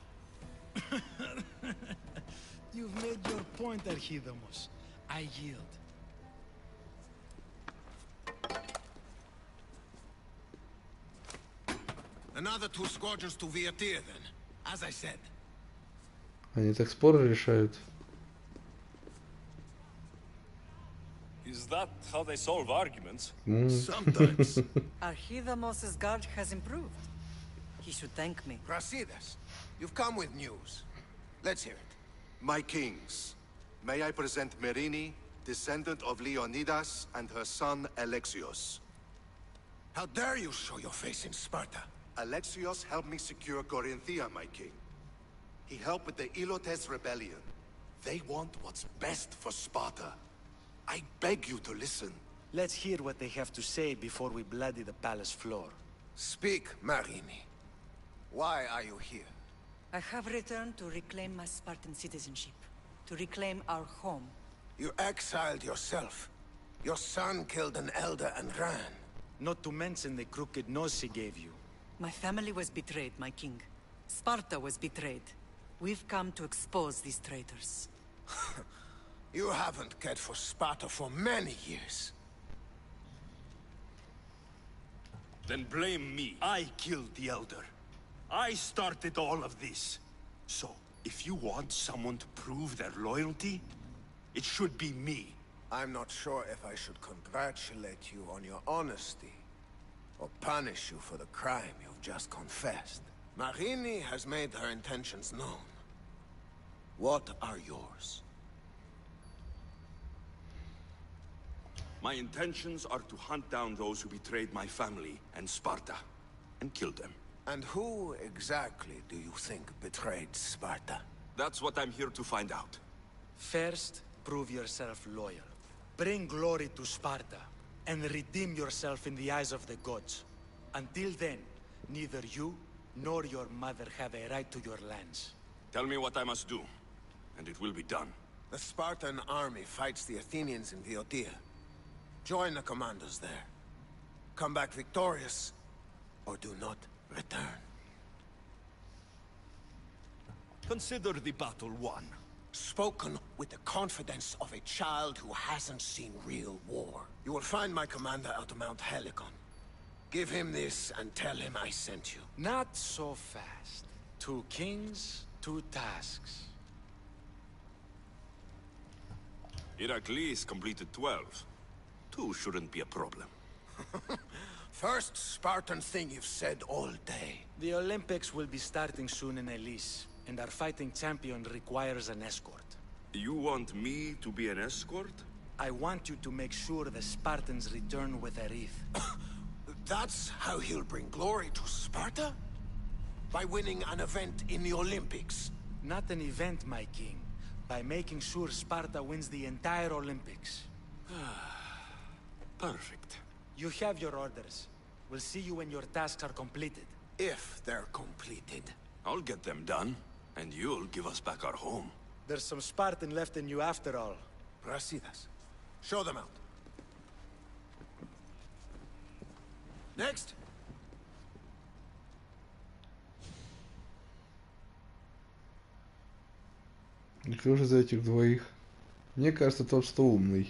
S10: You've made your point, Archidamos. I yield.
S8: Another 2 squadrons to Viatir, then. As I said.
S1: Они так споры решают.
S12: Is that how they solve arguments?
S4: Sometimes.
S2: Archidamos's guard has improved. He should thank me.
S8: Brasidas, you've come with news. Let's hear it.
S4: My kings, may I present Merini, descendant of Leonidas, and her son Alexios.
S8: How dare you show your face in Sparta?
S4: Alexios helped me secure Corinthia, my king. He helped with the Ilotes rebellion. They want what's best for Sparta. I beg you to listen.
S10: Let's hear what they have to say before we bloody the palace floor.
S8: Speak, Marini. Why are you here?
S2: I have returned to reclaim my Spartan citizenship, to reclaim our home.
S8: You exiled yourself. Your son killed an elder and ran.
S10: Not to mention the crooked nose he gave you.
S2: My family was betrayed, my king. Sparta was betrayed. We've come to expose these traitors.
S8: You haven't cared for Sparta for many years.
S12: Then blame me. I killed the elder. I started all of this. So, if you want someone to prove their loyalty, it should be me.
S8: I'm not sure if I should congratulate you on your honesty, or punish you for the crime you've just confessed. Marini has made her intentions known. What are yours?
S12: My intentions are to hunt down those who betrayed my family and Sparta, and kill them.
S8: And who exactly do you think betrayed Sparta?
S12: That's what I'm here to find out.
S10: First, prove yourself loyal. Bring glory to Sparta, and redeem yourself in the eyes of the gods. Until then, neither you nor your mother have a right to your lands.
S12: Tell me what I must do, and it will be done.
S8: The Spartan army fights the Athenians in Viotia. Join the commanders there. Come back victorious, or do not return.
S12: Consider the battle won.
S8: Spoken with the confidence of a child who hasn't seen real war. You will find my commander at Mount Helicon. Give him this and tell him I sent you.
S10: Not so fast. 2 kings, 2 tasks.
S12: Heracles completed 12. 2 shouldn't be a problem.
S8: First Spartan thing you've said all day.
S10: The Olympics will be starting soon in Elis, and our fighting champion requires an escort.
S12: You want me to be an escort?
S10: I want you to make sure the Spartans return with a wreath.
S8: That's how he'll bring glory to Sparta? By winning an event in the Olympics?
S10: Not an event, my king. By making sure Sparta wins the entire Olympics.
S12: Perfect.
S10: You have your orders. We'll see you when your tasks are completed.
S8: If they're completed.
S12: I'll get them done, and you'll give us back our home.
S10: There's some Spartan left in you after all.
S8: Brasidas, show them out. Next.
S1: И кто же из этих двоих? Мне кажется, тот, что умный.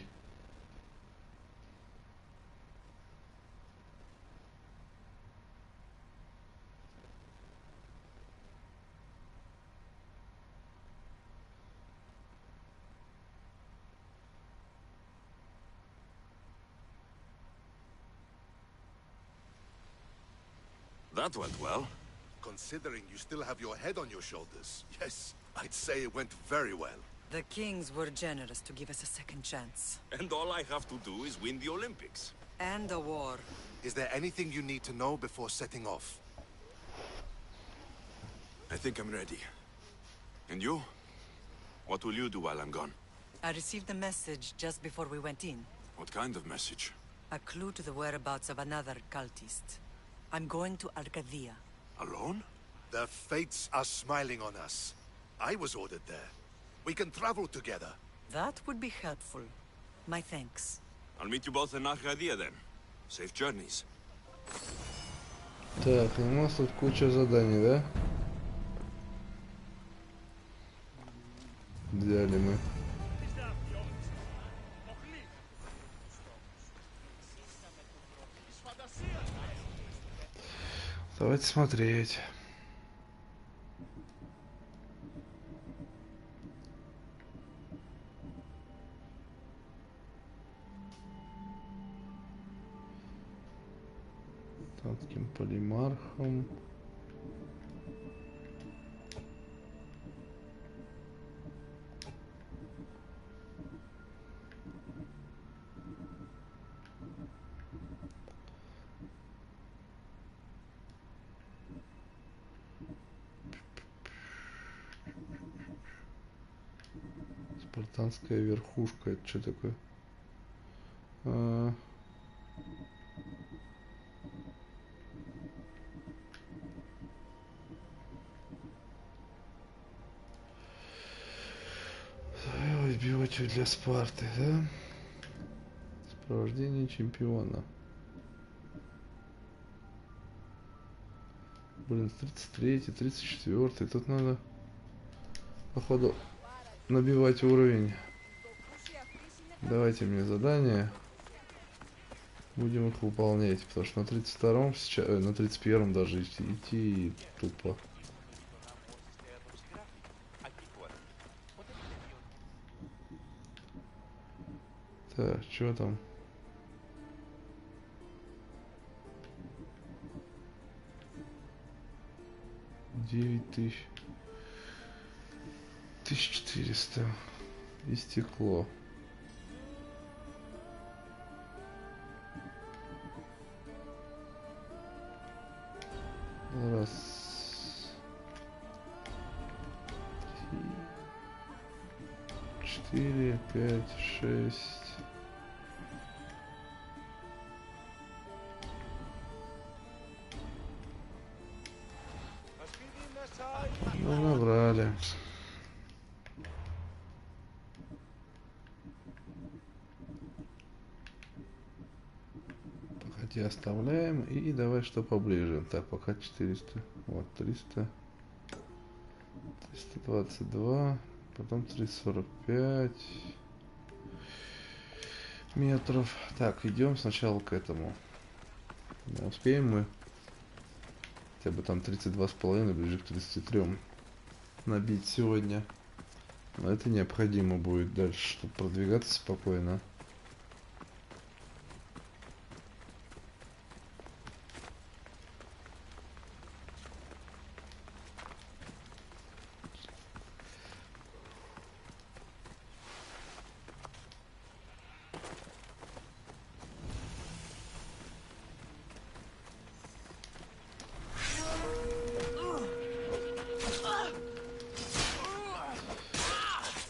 S12: That went well.
S4: Considering you still have your head on your shoulders, yes, I'd say it went very well.
S2: The kings were generous to give us a second chance.
S12: And all I have to do is win the Olympics.
S2: And a war.
S4: Is there anything you need to know before setting off?
S12: I think I'm ready. And you? What will you do while I'm gone?
S2: I received a message just before we went in.
S12: What kind of message?
S2: A clue to the whereabouts of another cultist. I'm going to Arcadia.
S12: Alone?
S4: The fates are smiling on us. I was ordered there. We can travel together.
S2: That would be helpful. My thanks.
S12: I'll meet you both in Arcadia then. Safe journeys.
S1: Так, у нас тут куча заданий, да? Взяли мы. Давайте смотреть. Таким полимархом. Спартанская верхушка. Это что такое? Биотию для Спарты, да? Сопровождение чемпиона. Блин, 33-й, 34-й. Тут надо, походу, набивать уровень. Давайте мне задания. Будем их выполнять. Потому что на 32-м сейчас, на 31-м даже идти тупо. Так, что там? $9000. 1400. И стекло. Раз. 4, 5, 6. Ну, набрали. Погоди, оставляем. И давай что поближе. Так, пока 400. Вот, 300. 322. Потом 345 метров. Так, идем сначала к этому. Да, успеем мы хотя бы там 32,5, ближе к 33 набить сегодня. Но это необходимо будет дальше, чтобы продвигаться спокойно.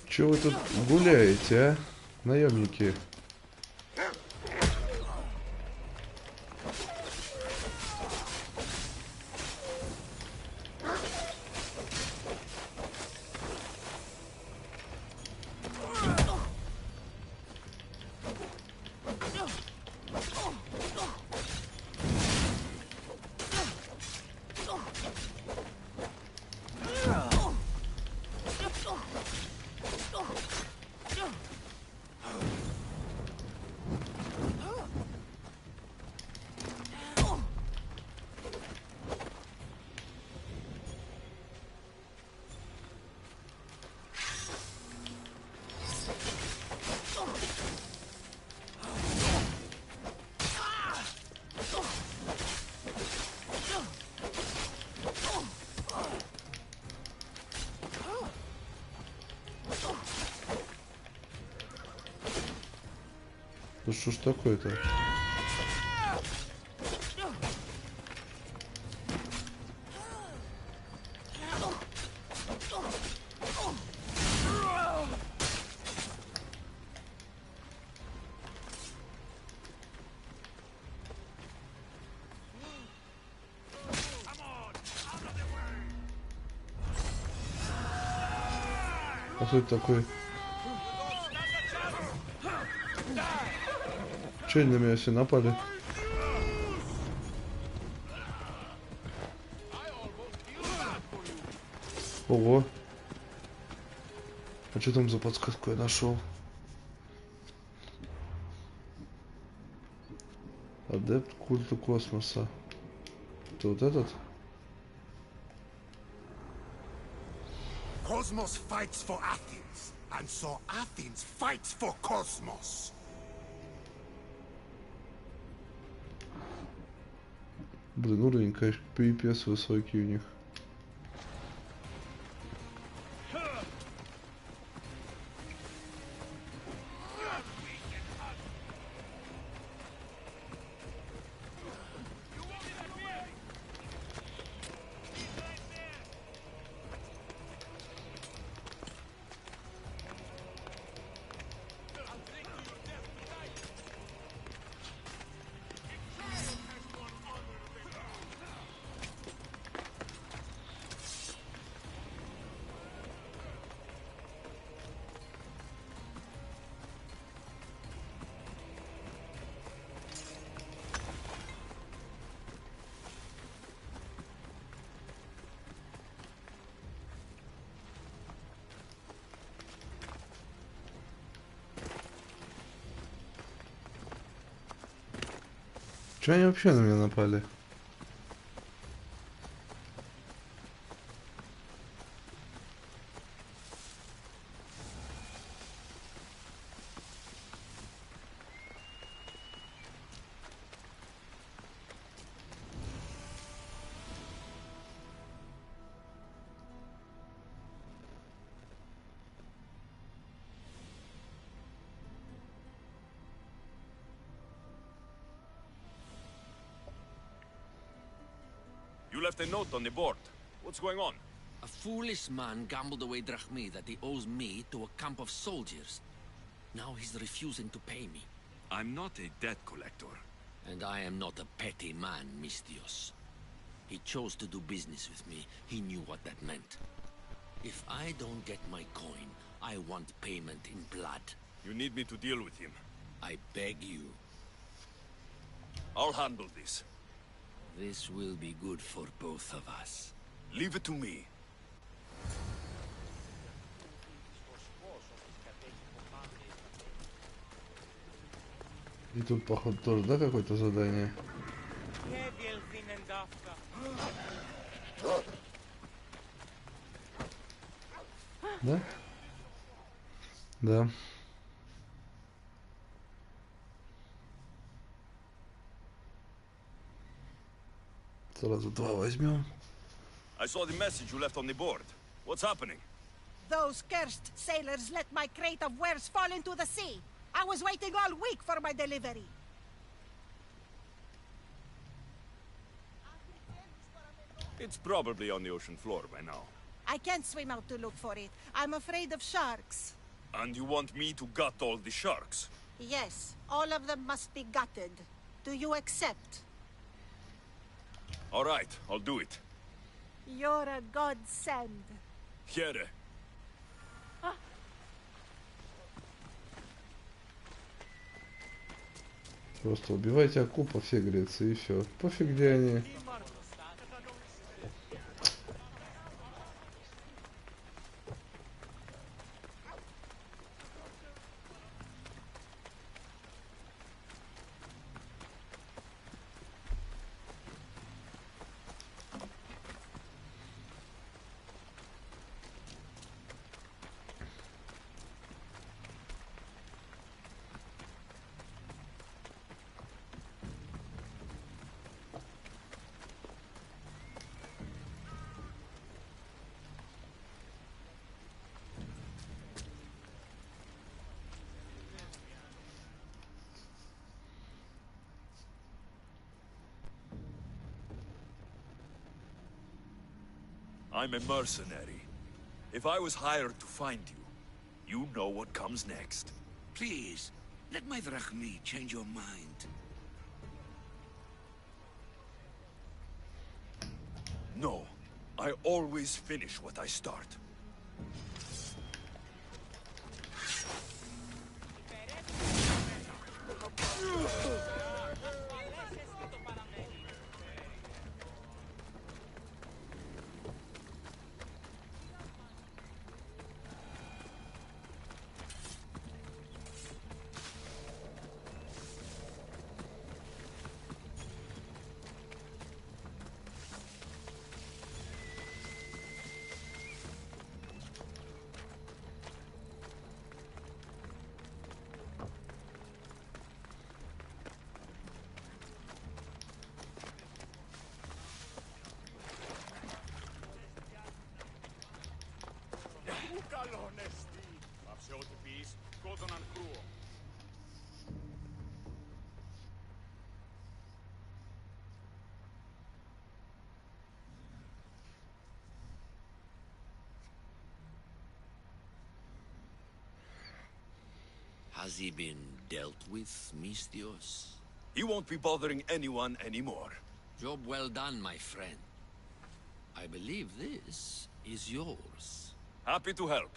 S1: Чё вы тут гуляете, а, наемники? Ну что ж такое-то? А кто это такой? Че они на меня все напали? Ого. А что там за подсказку я нашел? Адепт культа космоса. Это вот этот?
S5: Cosmos fights for Athens, and so Athens fights for Cosmos.
S1: Блин, уровень, конечно, пипец высокий у них. Че они вообще на меня напали?
S12: You left a note on the board. What's going on?
S13: A foolish man gambled away drachmi that he owes me to a camp of soldiers. Now he's refusing to pay me.
S12: I'm not a debt collector.
S13: And I am not a petty man, Misthios. He chose to do business with me. He knew what that meant. If I don't get my coin, I want payment in blood.
S12: You need me to deal with him.
S13: I beg you.
S12: I'll handle this.
S13: This will be good for both of us.
S12: Leave it to me.
S1: И тут, походу, тоже, да, какое-то задание? Да? Да. Сразу два возьмем.
S12: I saw the message you left on the board. What's happening?
S6: Those cursed sailors let my crate of wares fall into the sea. I was waiting all week for my delivery.
S12: It's probably on the ocean floor by now.
S6: I can't swim out to look for it. I'm afraid of sharks.
S12: And you want me to gut all the sharks?
S6: Yes, all of them must be gutted. Do you accept?
S12: All right, I'll do it.
S6: You're a godsend.
S12: Here.
S1: Просто убивайте акул по всей Греции и все. Пофиг, где они.
S12: I'm a mercenary. If I was hired to find you, you know what comes next.
S8: Please, let my drachmi change your mind.
S12: No, I always finish what I start.
S13: Has he been dealt with, Misthios?
S12: He won't be bothering anyone anymore.
S13: Job well done, my friend. I believe this is yours.
S12: Happy to help.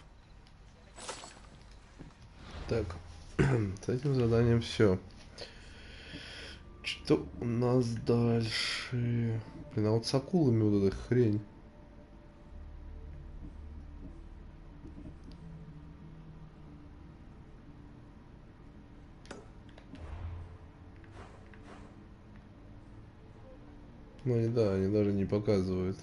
S1: Так, с этим заданием все. Что у нас дальше? Блин, а вот с акулами вот эта хрень. Ну и да, они даже не показывают.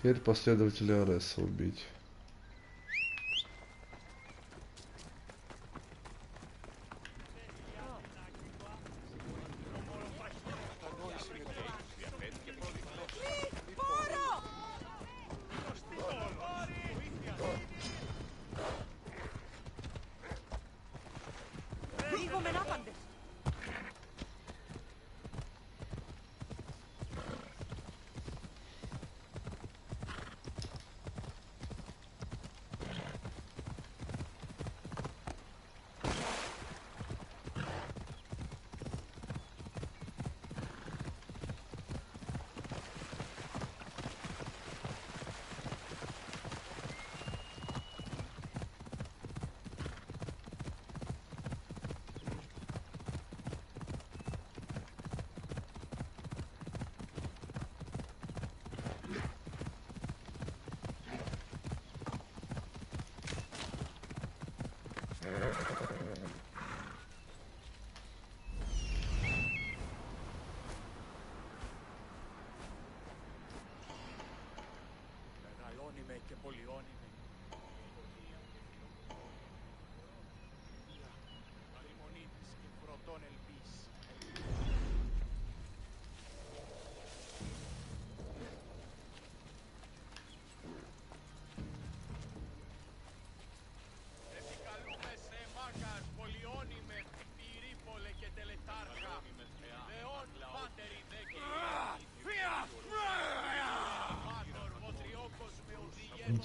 S1: Теперь последователя Ареса убить.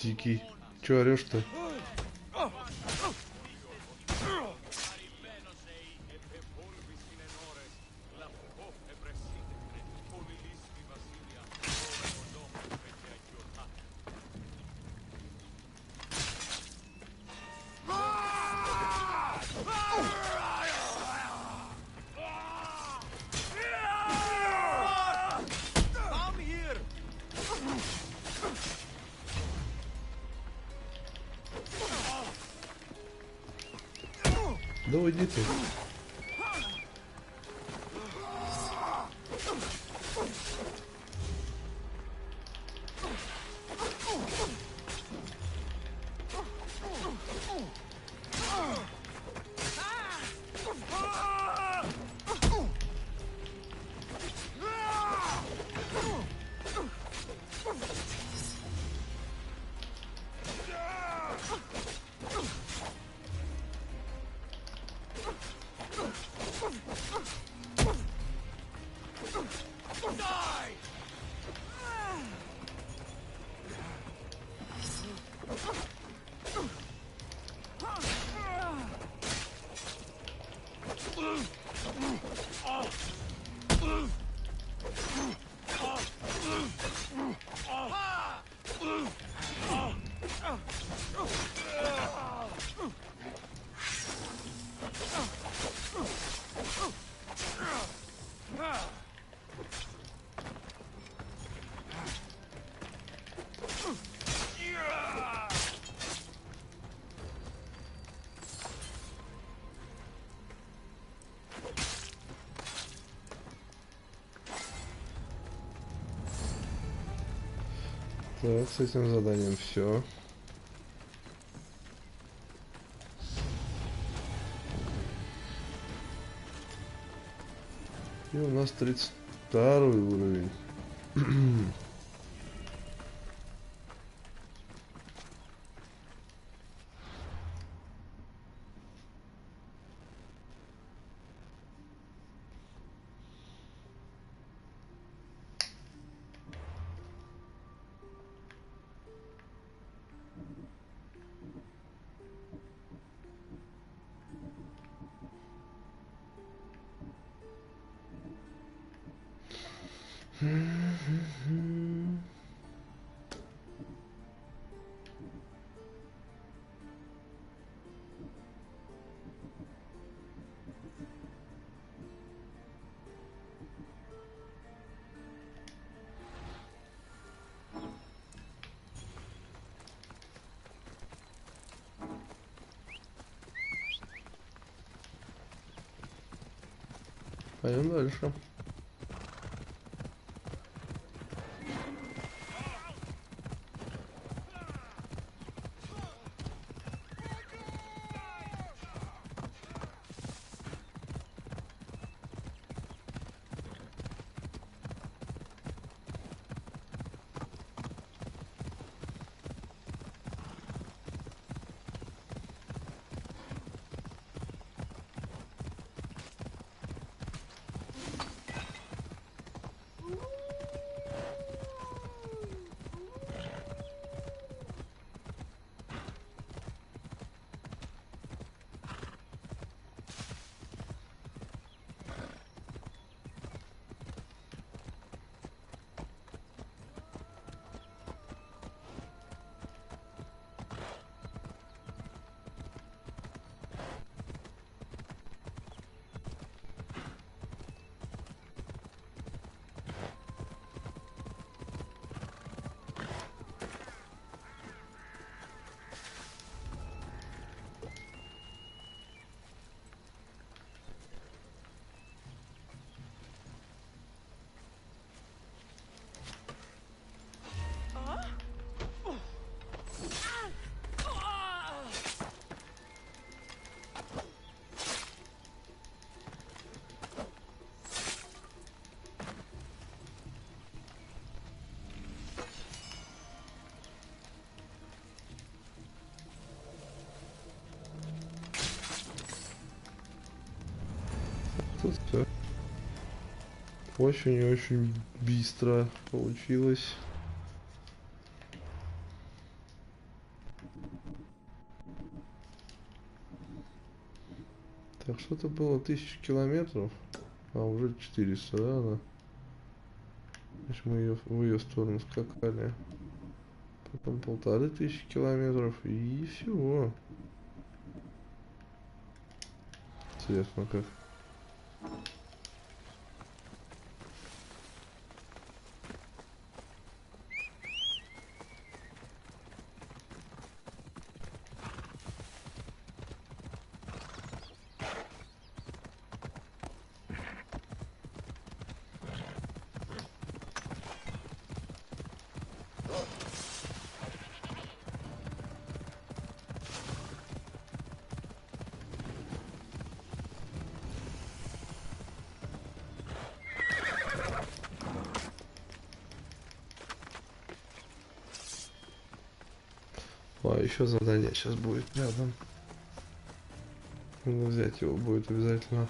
S1: Дикий. Чё орёшь-то? Да уйди ты. Так, с этим заданием все. И у нас 32-й уровень. Пойдем дальше. Тут все очень и очень быстро получилось. Так, что-то было 1000 километров, а уже 400, да, она? Значит, мы в ее сторону скакали. Потом 1500 километров и всего. Интересно как. А еще задание сейчас будет рядом. Надо взять его будет обязательно.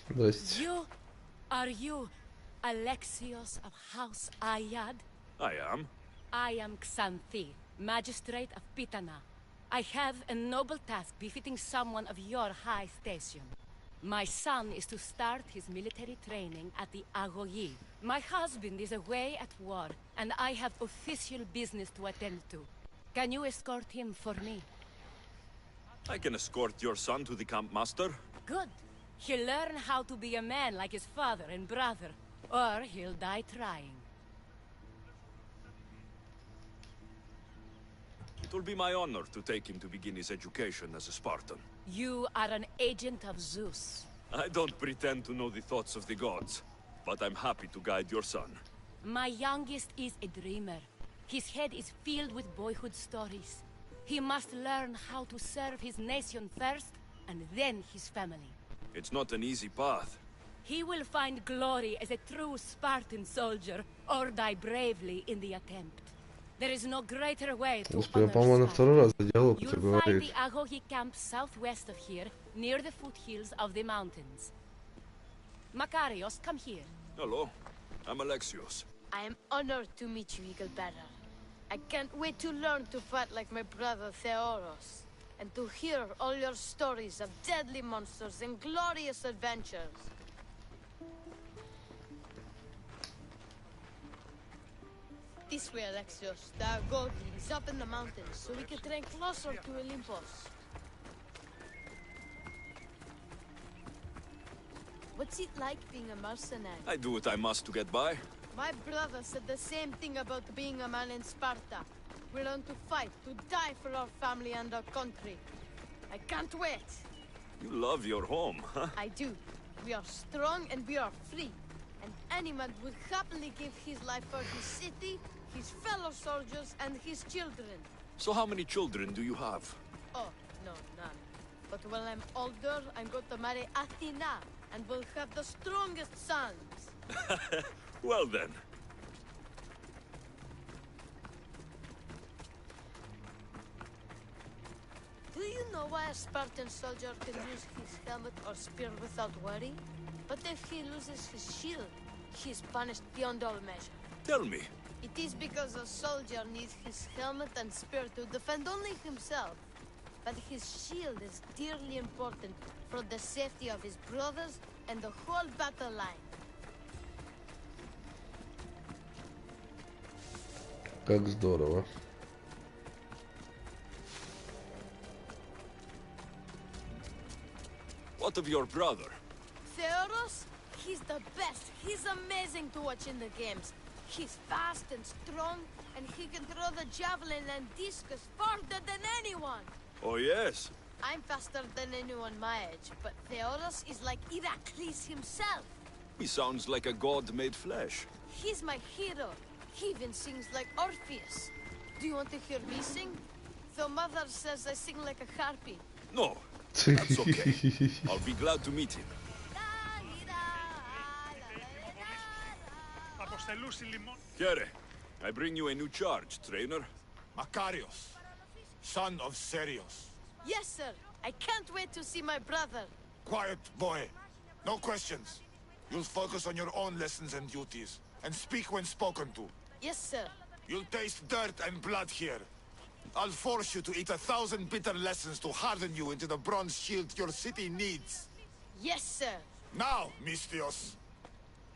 S1: Здрасте.
S11: Are you Alexios of House Ayad?
S12: I am.
S11: I am Xanthi, magistrate of Pitana. I have a noble task befitting someone of your high station.
S14: My son is to start his military training at the Agoyi. My husband is away at war, and I have official business to attend to. Can you escort him for me?
S12: I can escort your son to the camp master.
S14: Good. He'll learn how to be a man like his father and brother, or he'll die trying.
S12: It will be my honor to take him to begin his education as a Spartan.
S14: You are an agent of Zeus.
S12: I don't pretend to know the thoughts of the gods, but I'm happy to guide your son.
S14: My youngest is a dreamer. His head is filled with boyhood stories. He must learn how to serve his nation first, and then his family.
S12: It's not an easy path.
S14: He will find glory as a true Spartan soldier, or die bravely in the attempt. There is no greater way to honor Sparta. You'll find the Agogi camp southwest of here, near the foothills of the mountains. Makarios, come here.
S12: Hello, I'm Alexios.
S15: I am honored to meet you, Eagle Bearer. I can't wait to learn to fight like my brother Theoros, and to hear all your stories of deadly monsters and glorious adventures. This way, Alexios. The Agogi is up in the mountains, so we can train closer to Olympus. What's it like being a mercenary?
S12: I do what I must to get by.
S15: My brother said the same thing about being a man in Sparta. We learn to fight, to die for our family and our country. I can't wait.
S12: You love your home, huh?
S15: I do. We are strong and we are free. And any man would happily give his life for his city, his fellow soldiers, and his children.
S12: So how many children do you have?
S15: Oh, no, none. But when I'm older, I'm going to marry Athena, and we'll have the strongest sons.
S12: Well then.
S15: Do you know why a Spartan soldier can use his helmet or spear without worry? But if he loses his shield, he is punished beyond all measure.
S12: Tell me.
S15: It is because a soldier needs his helmet and spear to defend only himself. But his shield is dearly important for the safety of his brothers and the whole battle line.
S1: Как здорово.
S12: What of your brother?
S15: Theoros? He's the best. He's amazing to watch in the games. He's fast and strong, and he can throw the javelin and discus farther than anyone.
S12: Oh, yes?
S15: I'm faster than anyone my age, but Theoros is like Heracles himself.
S12: He sounds like a god made flesh.
S15: He's my hero. He even sings like Orpheus. Do you want to hear me sing? Though Mother says I sing like a harpy.
S12: No, that's okay. I'll be glad to meet him. Here, I bring you a new charge, trainer.
S7: Makarios, son of Serios.
S15: Yes, sir. I can't wait to see my brother.
S7: Quiet, boy. No questions. You'll focus on your own lessons and duties, and speak when spoken to.
S15: Yes, sir.
S7: You'll taste dirt and blood here. I'll force you to eat 1,000 bitter lessons to harden you into the bronze shield your city needs.
S15: Yes, sir.
S7: Now, Misthios,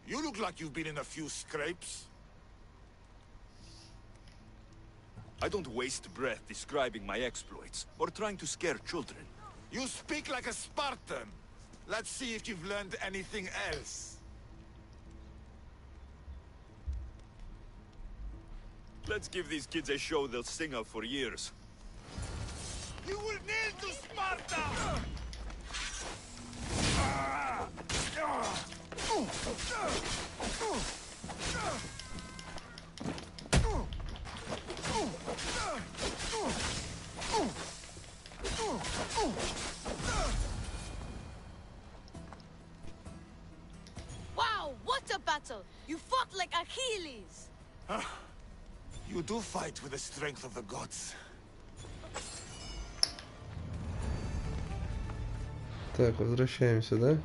S7: you look like you've been in a few scrapes.
S12: I don't waste breath describing my exploits, or trying to scare children.
S7: You speak like a Spartan. Let's see if you've learned anything else.
S12: Let's give these kids a show they'll sing of for years.
S7: You will kneel to Sparta!
S15: Wow, what a battle! You fought like Achilles!
S7: You do fight with the strength of the gods.
S1: Так, возвращаемся, да?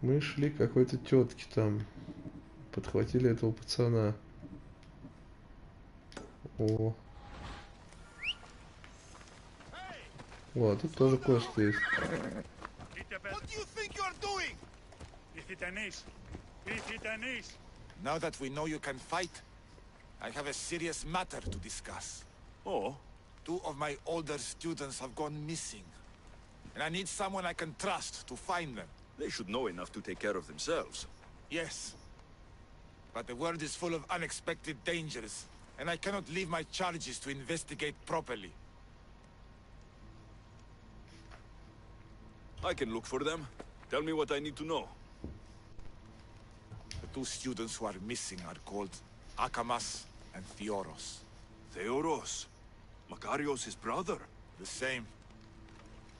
S1: Мы шли к какой-то тетке там. Подхватили этого пацана. О. О, тут тоже кое-что есть.
S5: What do you think you're doing?
S7: Now that we know you can fight, I have a serious matter to discuss.
S12: Oh?
S7: 2 of my older students have gone missing. And I need someone I can trust to find them.
S12: They should know enough to take care of themselves.
S7: Yes. But the world is full of unexpected dangers, and I cannot leave my charges to investigate properly.
S12: I can look for them. Tell me what I need to know.
S7: The 2 students who are missing are called Akamas and Theoros.
S12: Theoros? Makarios' his brother?
S7: The same.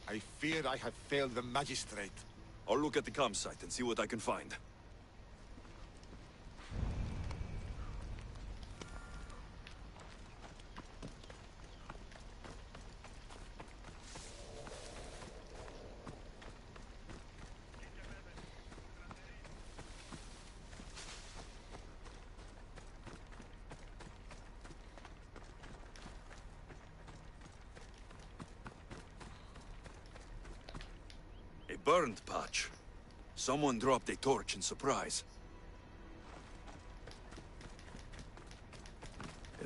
S7: I fear I have failed the magistrate.
S12: I'll look at the campsite and see what I can find. Burned patch. Someone dropped a torch in surprise.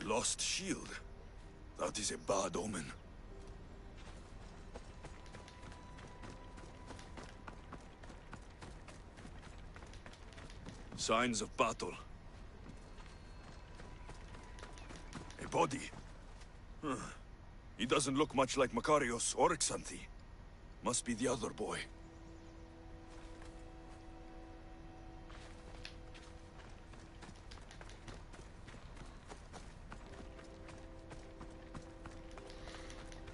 S12: A lost shield. That is a bad omen. Signs of battle. A body. He doesn't look much like Makarios or Xanthi. Must be the other boy.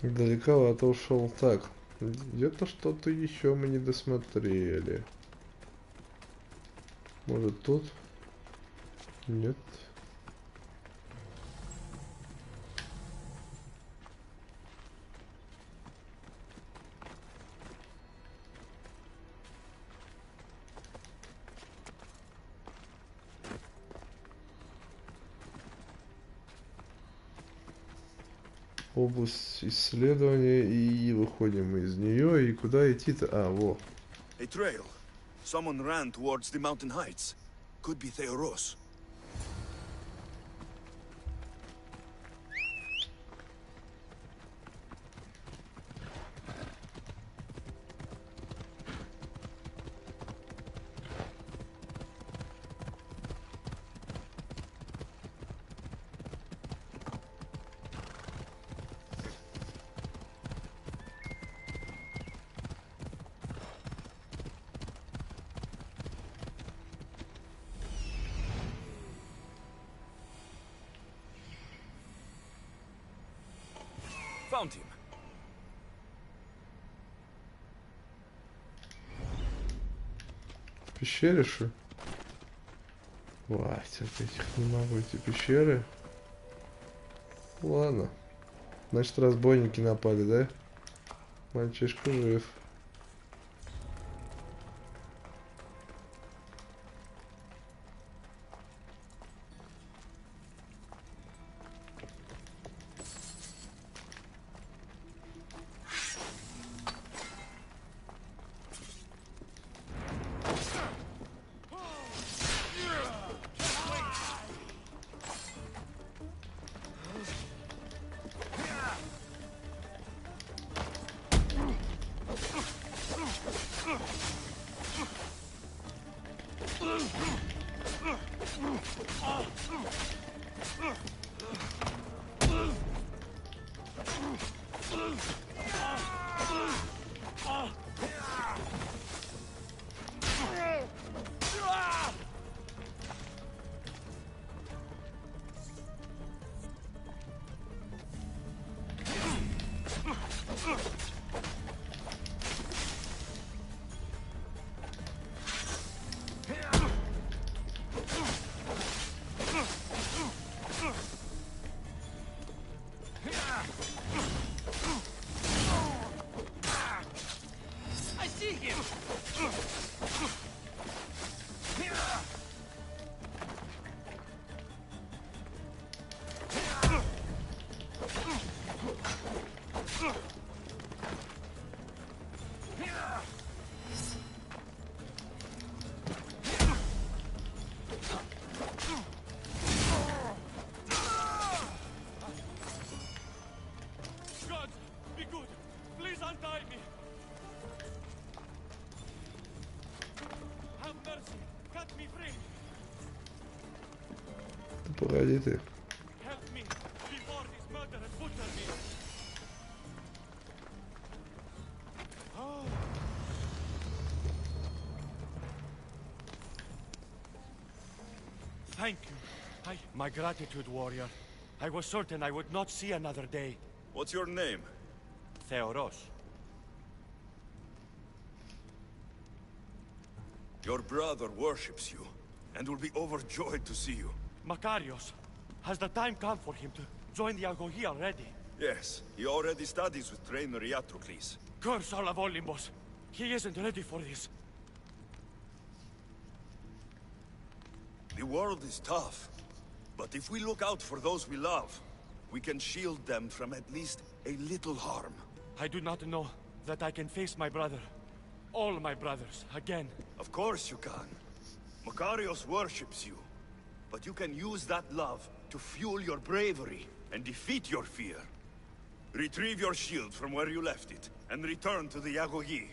S1: Далековато ушел. Так, где-то что-то еще мы не досмотрели. Может тут? Нет. Область исследования, и выходим из нее, и куда идти-то? А, во.
S12: A trail. Someone ran towards the mountain heights. Could be Theoros. Found him.
S1: В пещере, что? Ой, терпеть их не могу, эти пещеры. Ладно. Значит, разбойники напали, да? Мальчишка жив.
S10: good. Please untie me. Have mercy. Cut me free.
S1: Погоди ты.
S10: Help me before this murderers butcher me. Oh. Thank you. My gratitude, warrior. I was certain I would not see another day.
S3: What's your name?
S10: Theoros.
S3: Your brother worships you, and will be overjoyed to see you.
S10: Makarios, has the time come for him to join the Agogi already?
S3: Yes, he already studies with trainer Iatrocles.
S10: Curse all of Olympus. He isn't ready for this.
S3: The world is tough, but if we look out for those we love, we can shield them from at least a little harm.
S10: I do not know that I can face my brother, all my brothers, again.
S3: Of course you can. Makarios worships you, but you can use that love to fuel your bravery and defeat your fear. Retrieve your shield from where you left it, and return to the Agogi.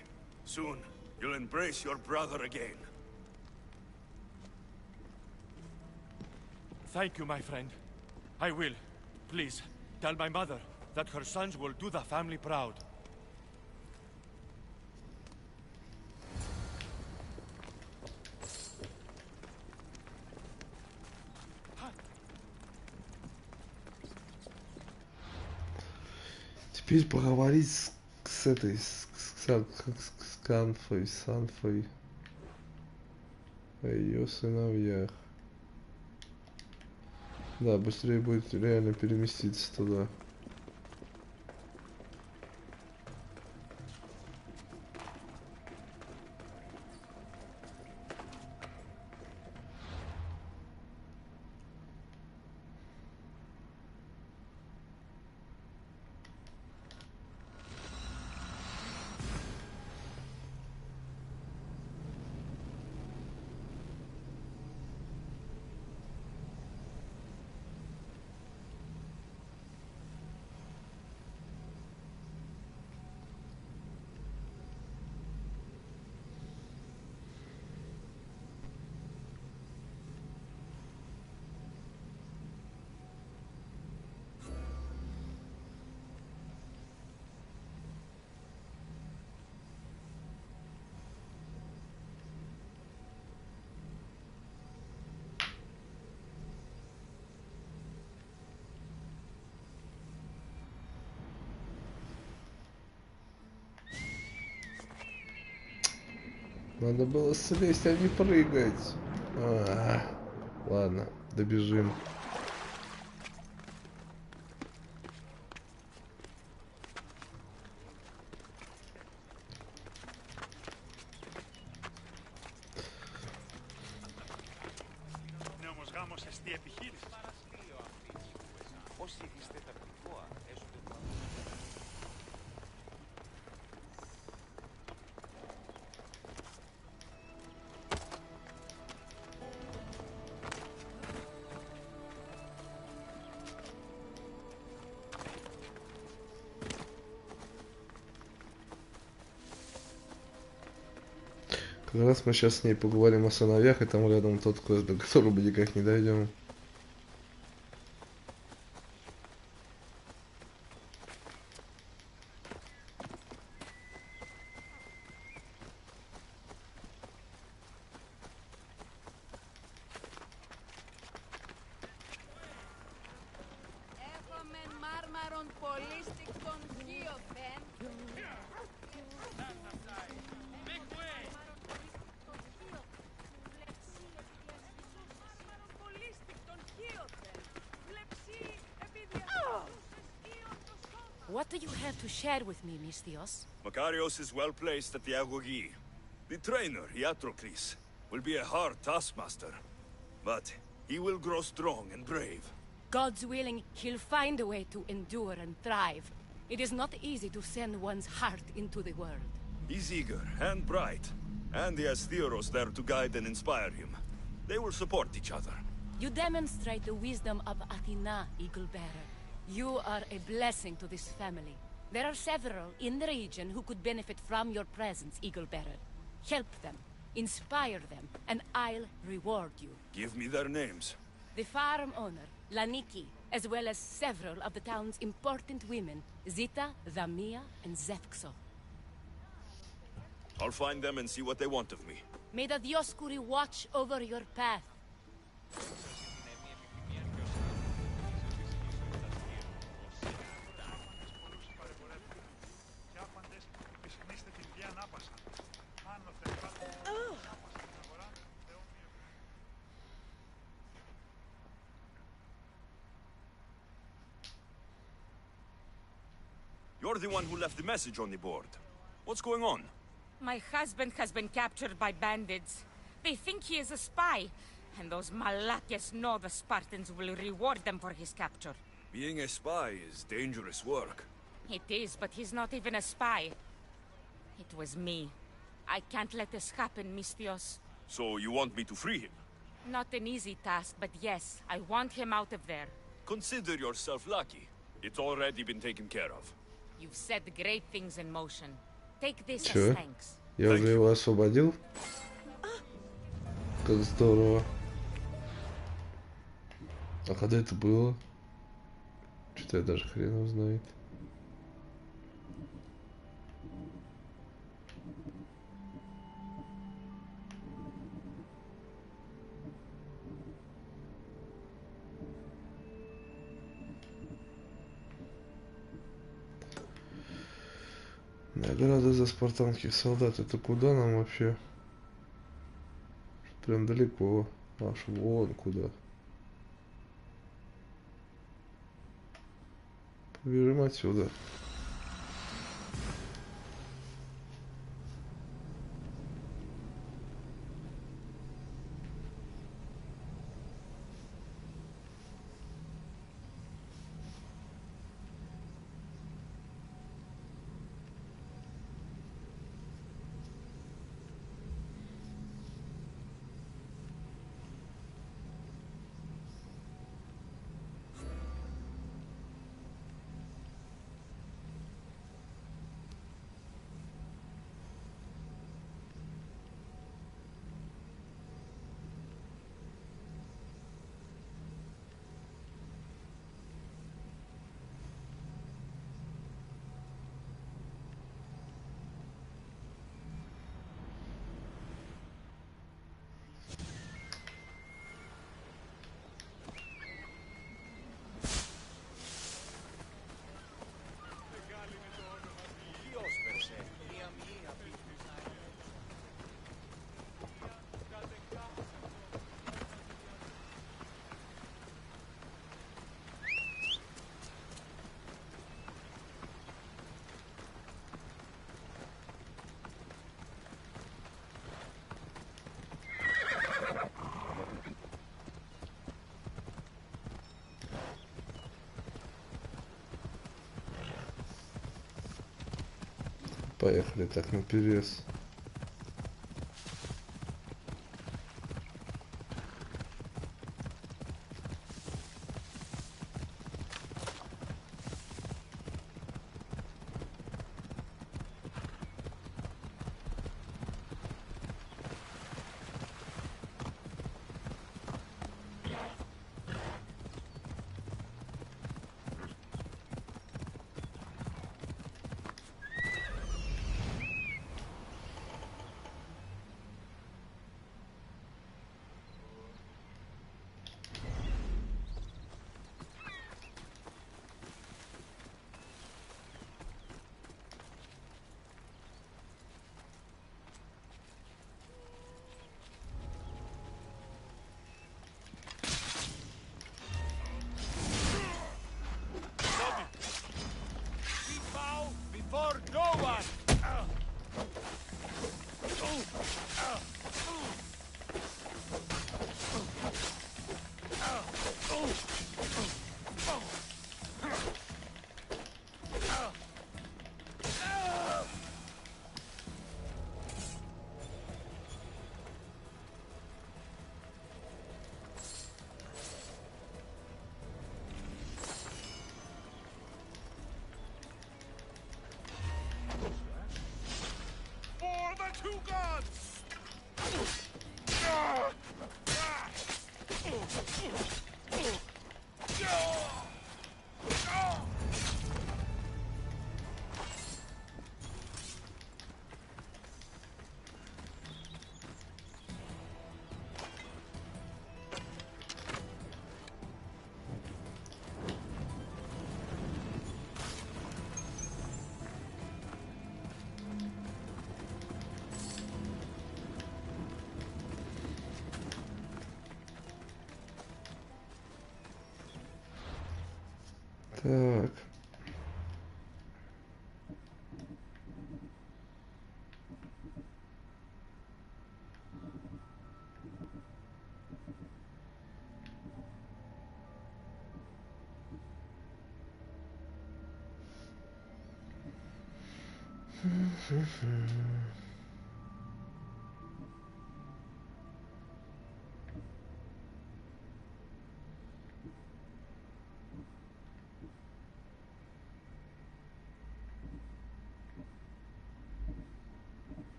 S3: Soon, you'll embrace your brother again.
S10: Thank you, my friend. I will. Please, tell my mother that her sons will do the family proud.
S1: Теперь поговорить с этой, с Канфой, с Анфой, о ее сыновьях. Да, быстрее будет реально переместиться туда. Надо было слезть, а не прыгать. Ладно, добежим. Как раз мы сейчас с ней поговорим о сыновьях, и там рядом тот квест, до которого мы никак не дойдем.
S14: What do you have to share with me, Misthios?
S3: Makarios is well placed at the Agogi. The trainer, Iatrocles, will be a hard taskmaster, but he will grow strong and brave.
S14: God's willing, he'll find a way to endure and thrive. It is not easy to send one's heart into the world.
S3: He's eager and bright, and he has Theoros there to guide and inspire him. They will support each other.
S14: You demonstrate the wisdom of Athena, Eagle Bearer. You are a blessing to this family. There are several in the region who could benefit from your presence, Eagle Bearer. Help them, inspire them, and I'll reward you.
S12: Give me their names.
S14: The farm owner, Laniki, as well as several of the town's important women, Zita, Zamia, and Zefxo.
S12: I'll find them and see what they want of me.
S14: May the Dioscuri watch over your path.
S12: You're the one who left the message on the board. What's going on?
S16: My husband has been captured by bandits. They think he is a spy, and those Malakas know the Spartans will reward them for his capture.
S12: Being a spy is dangerous work.
S16: It is, but he's not even a spy. It was me. I can't let this happen, Misthios.
S12: So you want me to free him?
S16: Not an easy task, but yes, I want him out of there.
S12: Consider yourself lucky. It's already been taken care of.
S16: You've set great things in motion. Take this
S1: Чё?
S16: as thanks.
S1: Я уже его освободил? Как здорово. А когда это было? Что-то я даже хрен его знает. Награда за спартанских солдат. Это куда нам вообще? Прям далеко. Аж вон куда. Побежим отсюда. Поехали так наперес. Так.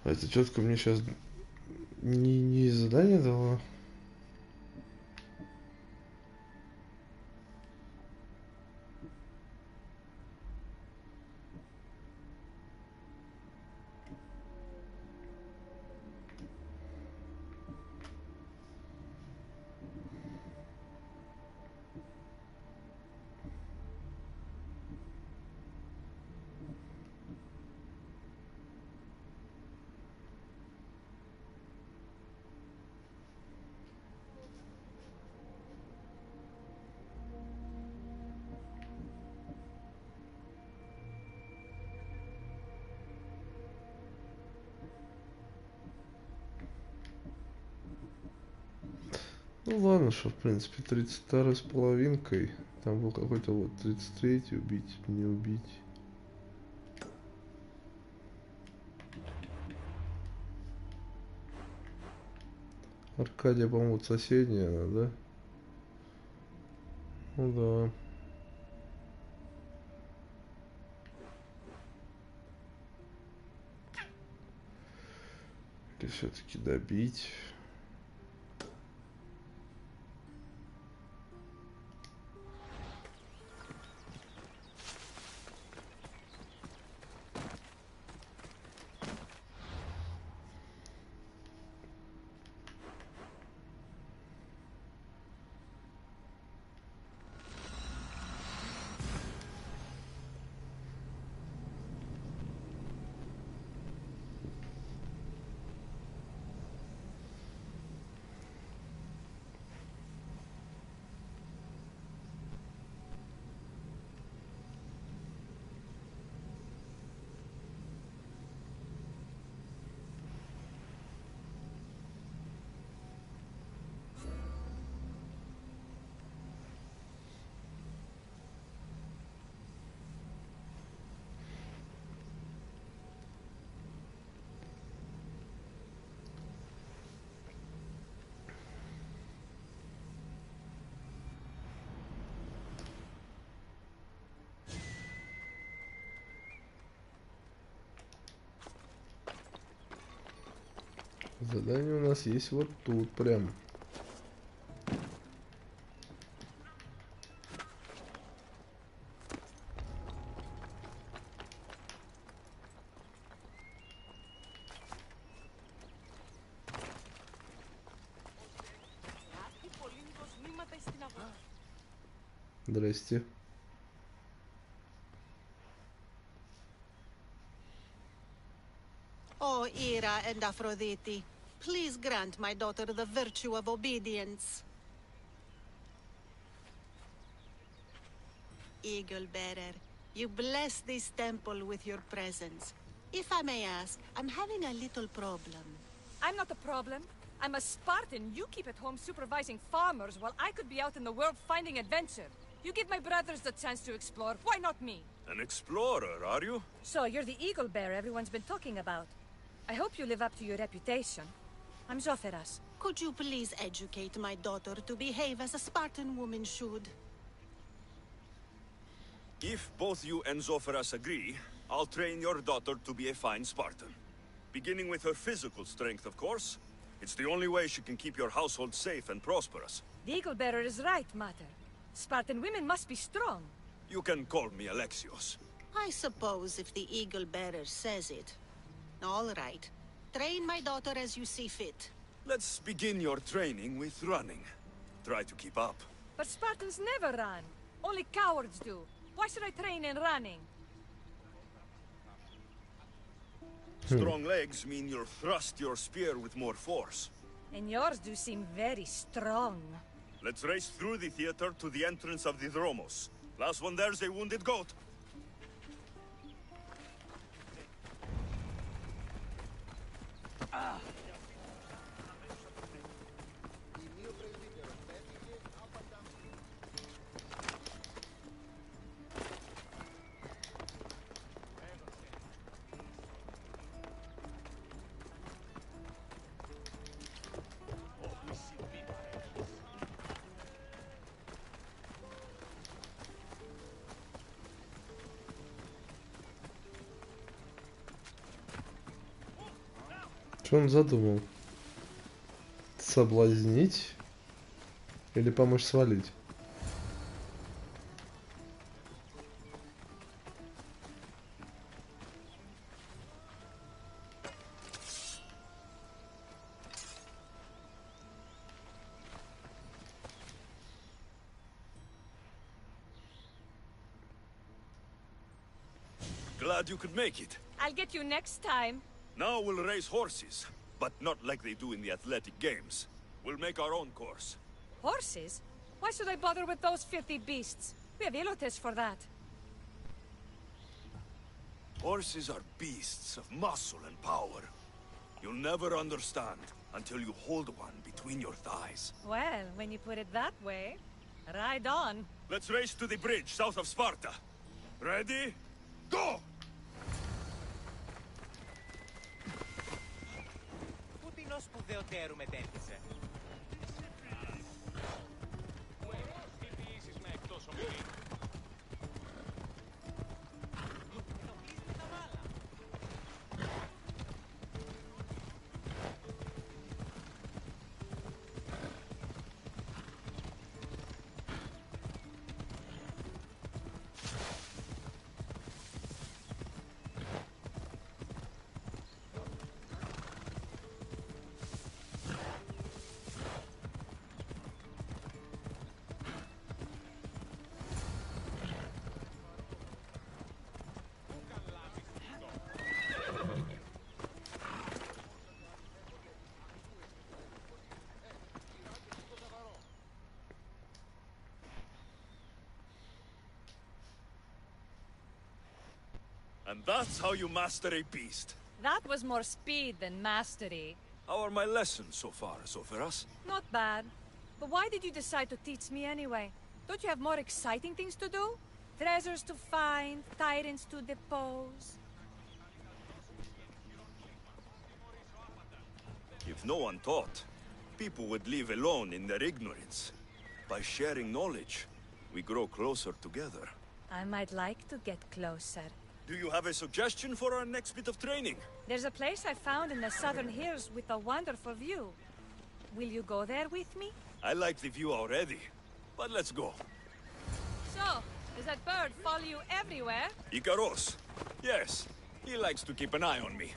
S1: А эта тетка мне сейчас не задание дала. Ну ладно, что в принципе 32 с половинкой. Там был какой-то вот 33 убить, не убить. Аркадия, по-моему, соседняя она, да? Ну да. Или все-таки добить? Задание у нас есть вот тут прям. Здрасте.
S6: Oh, Ira and Aphrodite, please grant my daughter the virtue of obedience. Eagle Bearer, you bless this temple with your presence. If I may ask, I'm having a little problem.
S14: I'm not a problem. I'm a Spartan. You keep at home supervising farmers while I could be out in the world finding adventure. You give my brothers the chance to explore. Why not me?
S12: An explorer, are you?
S14: So, you're the eagle bearer everyone's been talking about. I hope you live up to your reputation. I'm Zoferas.
S6: Could you please educate my daughter to behave as a Spartan woman should?
S12: If both you and Zoferas agree, I'll train your daughter to be a fine Spartan. Beginning with her physical strength, of course. It's the only way she can keep your household safe and prosperous.
S14: The eagle bearer is right, Mater. Spartan women must be strong.
S12: You can call me Alexios.
S6: I suppose if the eagle bearer says it. All right. Train my daughter as you see fit.
S12: Let's begin your training with running. Try to keep up.
S14: But Spartans never run. Only cowards do. Why should I train in running?
S12: Strong legs mean you'll thrust your spear with more force.
S14: And yours do seem very strong.
S12: Let's race through the theater to the entrance of the Dromos. Last one there's a wounded goat.
S1: Что он задумал? Соблазнить или помочь свалить?
S12: Glad you could make it.
S14: I'll get you next time.
S12: Now we'll race horses, but not like they do in the athletic games. We'll make our own course.
S14: Horses? Why should I bother with those filthy beasts? We have Ilotes for that.
S12: Horses are beasts of muscle and power. You'll never understand until you hold one between your thighs.
S14: Well, when you put it that way, ride on.
S12: Let's race to the bridge south of Sparta. Ready? Go! And that's how you master a beast.
S14: That was more speed than mastery.
S12: How are my lessons so far, Soferas?
S14: Not bad. But why did you decide to teach me anyway? Don't you have more exciting things to do? Treasures to find, tyrants to depose.
S12: If no one taught, people would live alone in their ignorance. By sharing knowledge, we grow closer together.
S14: I might like to get closer.
S12: Do you have a suggestion for our next bit of training?
S14: There's a place I found in the southern hills with a wonderful view. Will you go there with me?
S12: I like the view already, but let's go.
S14: So, does that bird follow you everywhere?
S12: Icaros. Yes, he likes to keep an eye on me.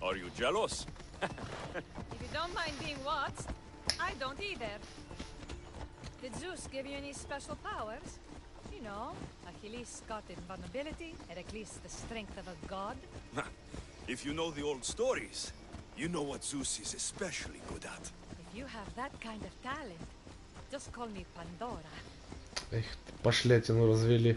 S12: Are you jealous?
S14: If you don't mind being watched, I don't either. Did Zeus give you any special powers? You know, Achilles got invulnerability, Heracles the strength of a god.
S12: If you know the old stories, you know what Zeus is especially good at.
S14: If you have that kind of talent, just call me Pandora.
S1: Эх, пошлятину развели.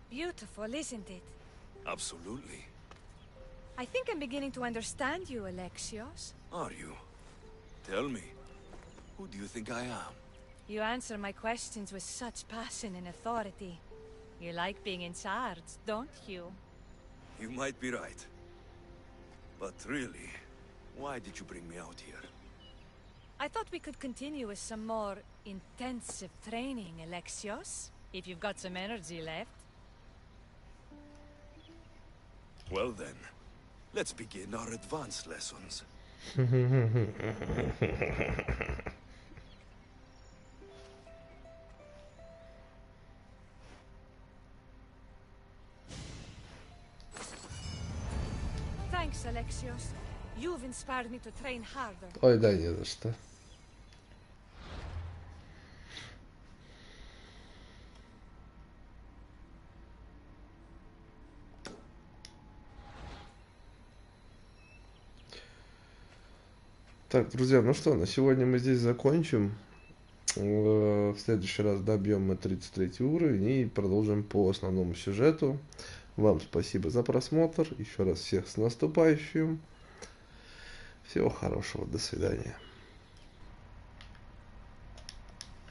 S14: Beautiful, isn't it?
S12: Absolutely.
S14: I think I'm beginning to understand you, Alexios.
S12: Are you? Tell me, who do you think I am?
S14: You answer my questions with such passion and authority. You like being in charge, don't you?
S12: You might be right. But really, why did you bring me out here?
S14: I thought we could continue with some more intensive training, Alexios. If you've got some energy left.
S12: Well then, let's begin our advanced lessons.
S14: Thanks, Alexios. You've inspired me to train harder.
S1: Ой, да не за что. Так, друзья, ну что, на сегодня мы здесь закончим. В следующий раз добьем мы 33 уровень и продолжим по основному сюжету. Вам спасибо за просмотр. Еще раз всех с наступающим. Всего хорошего. До свидания.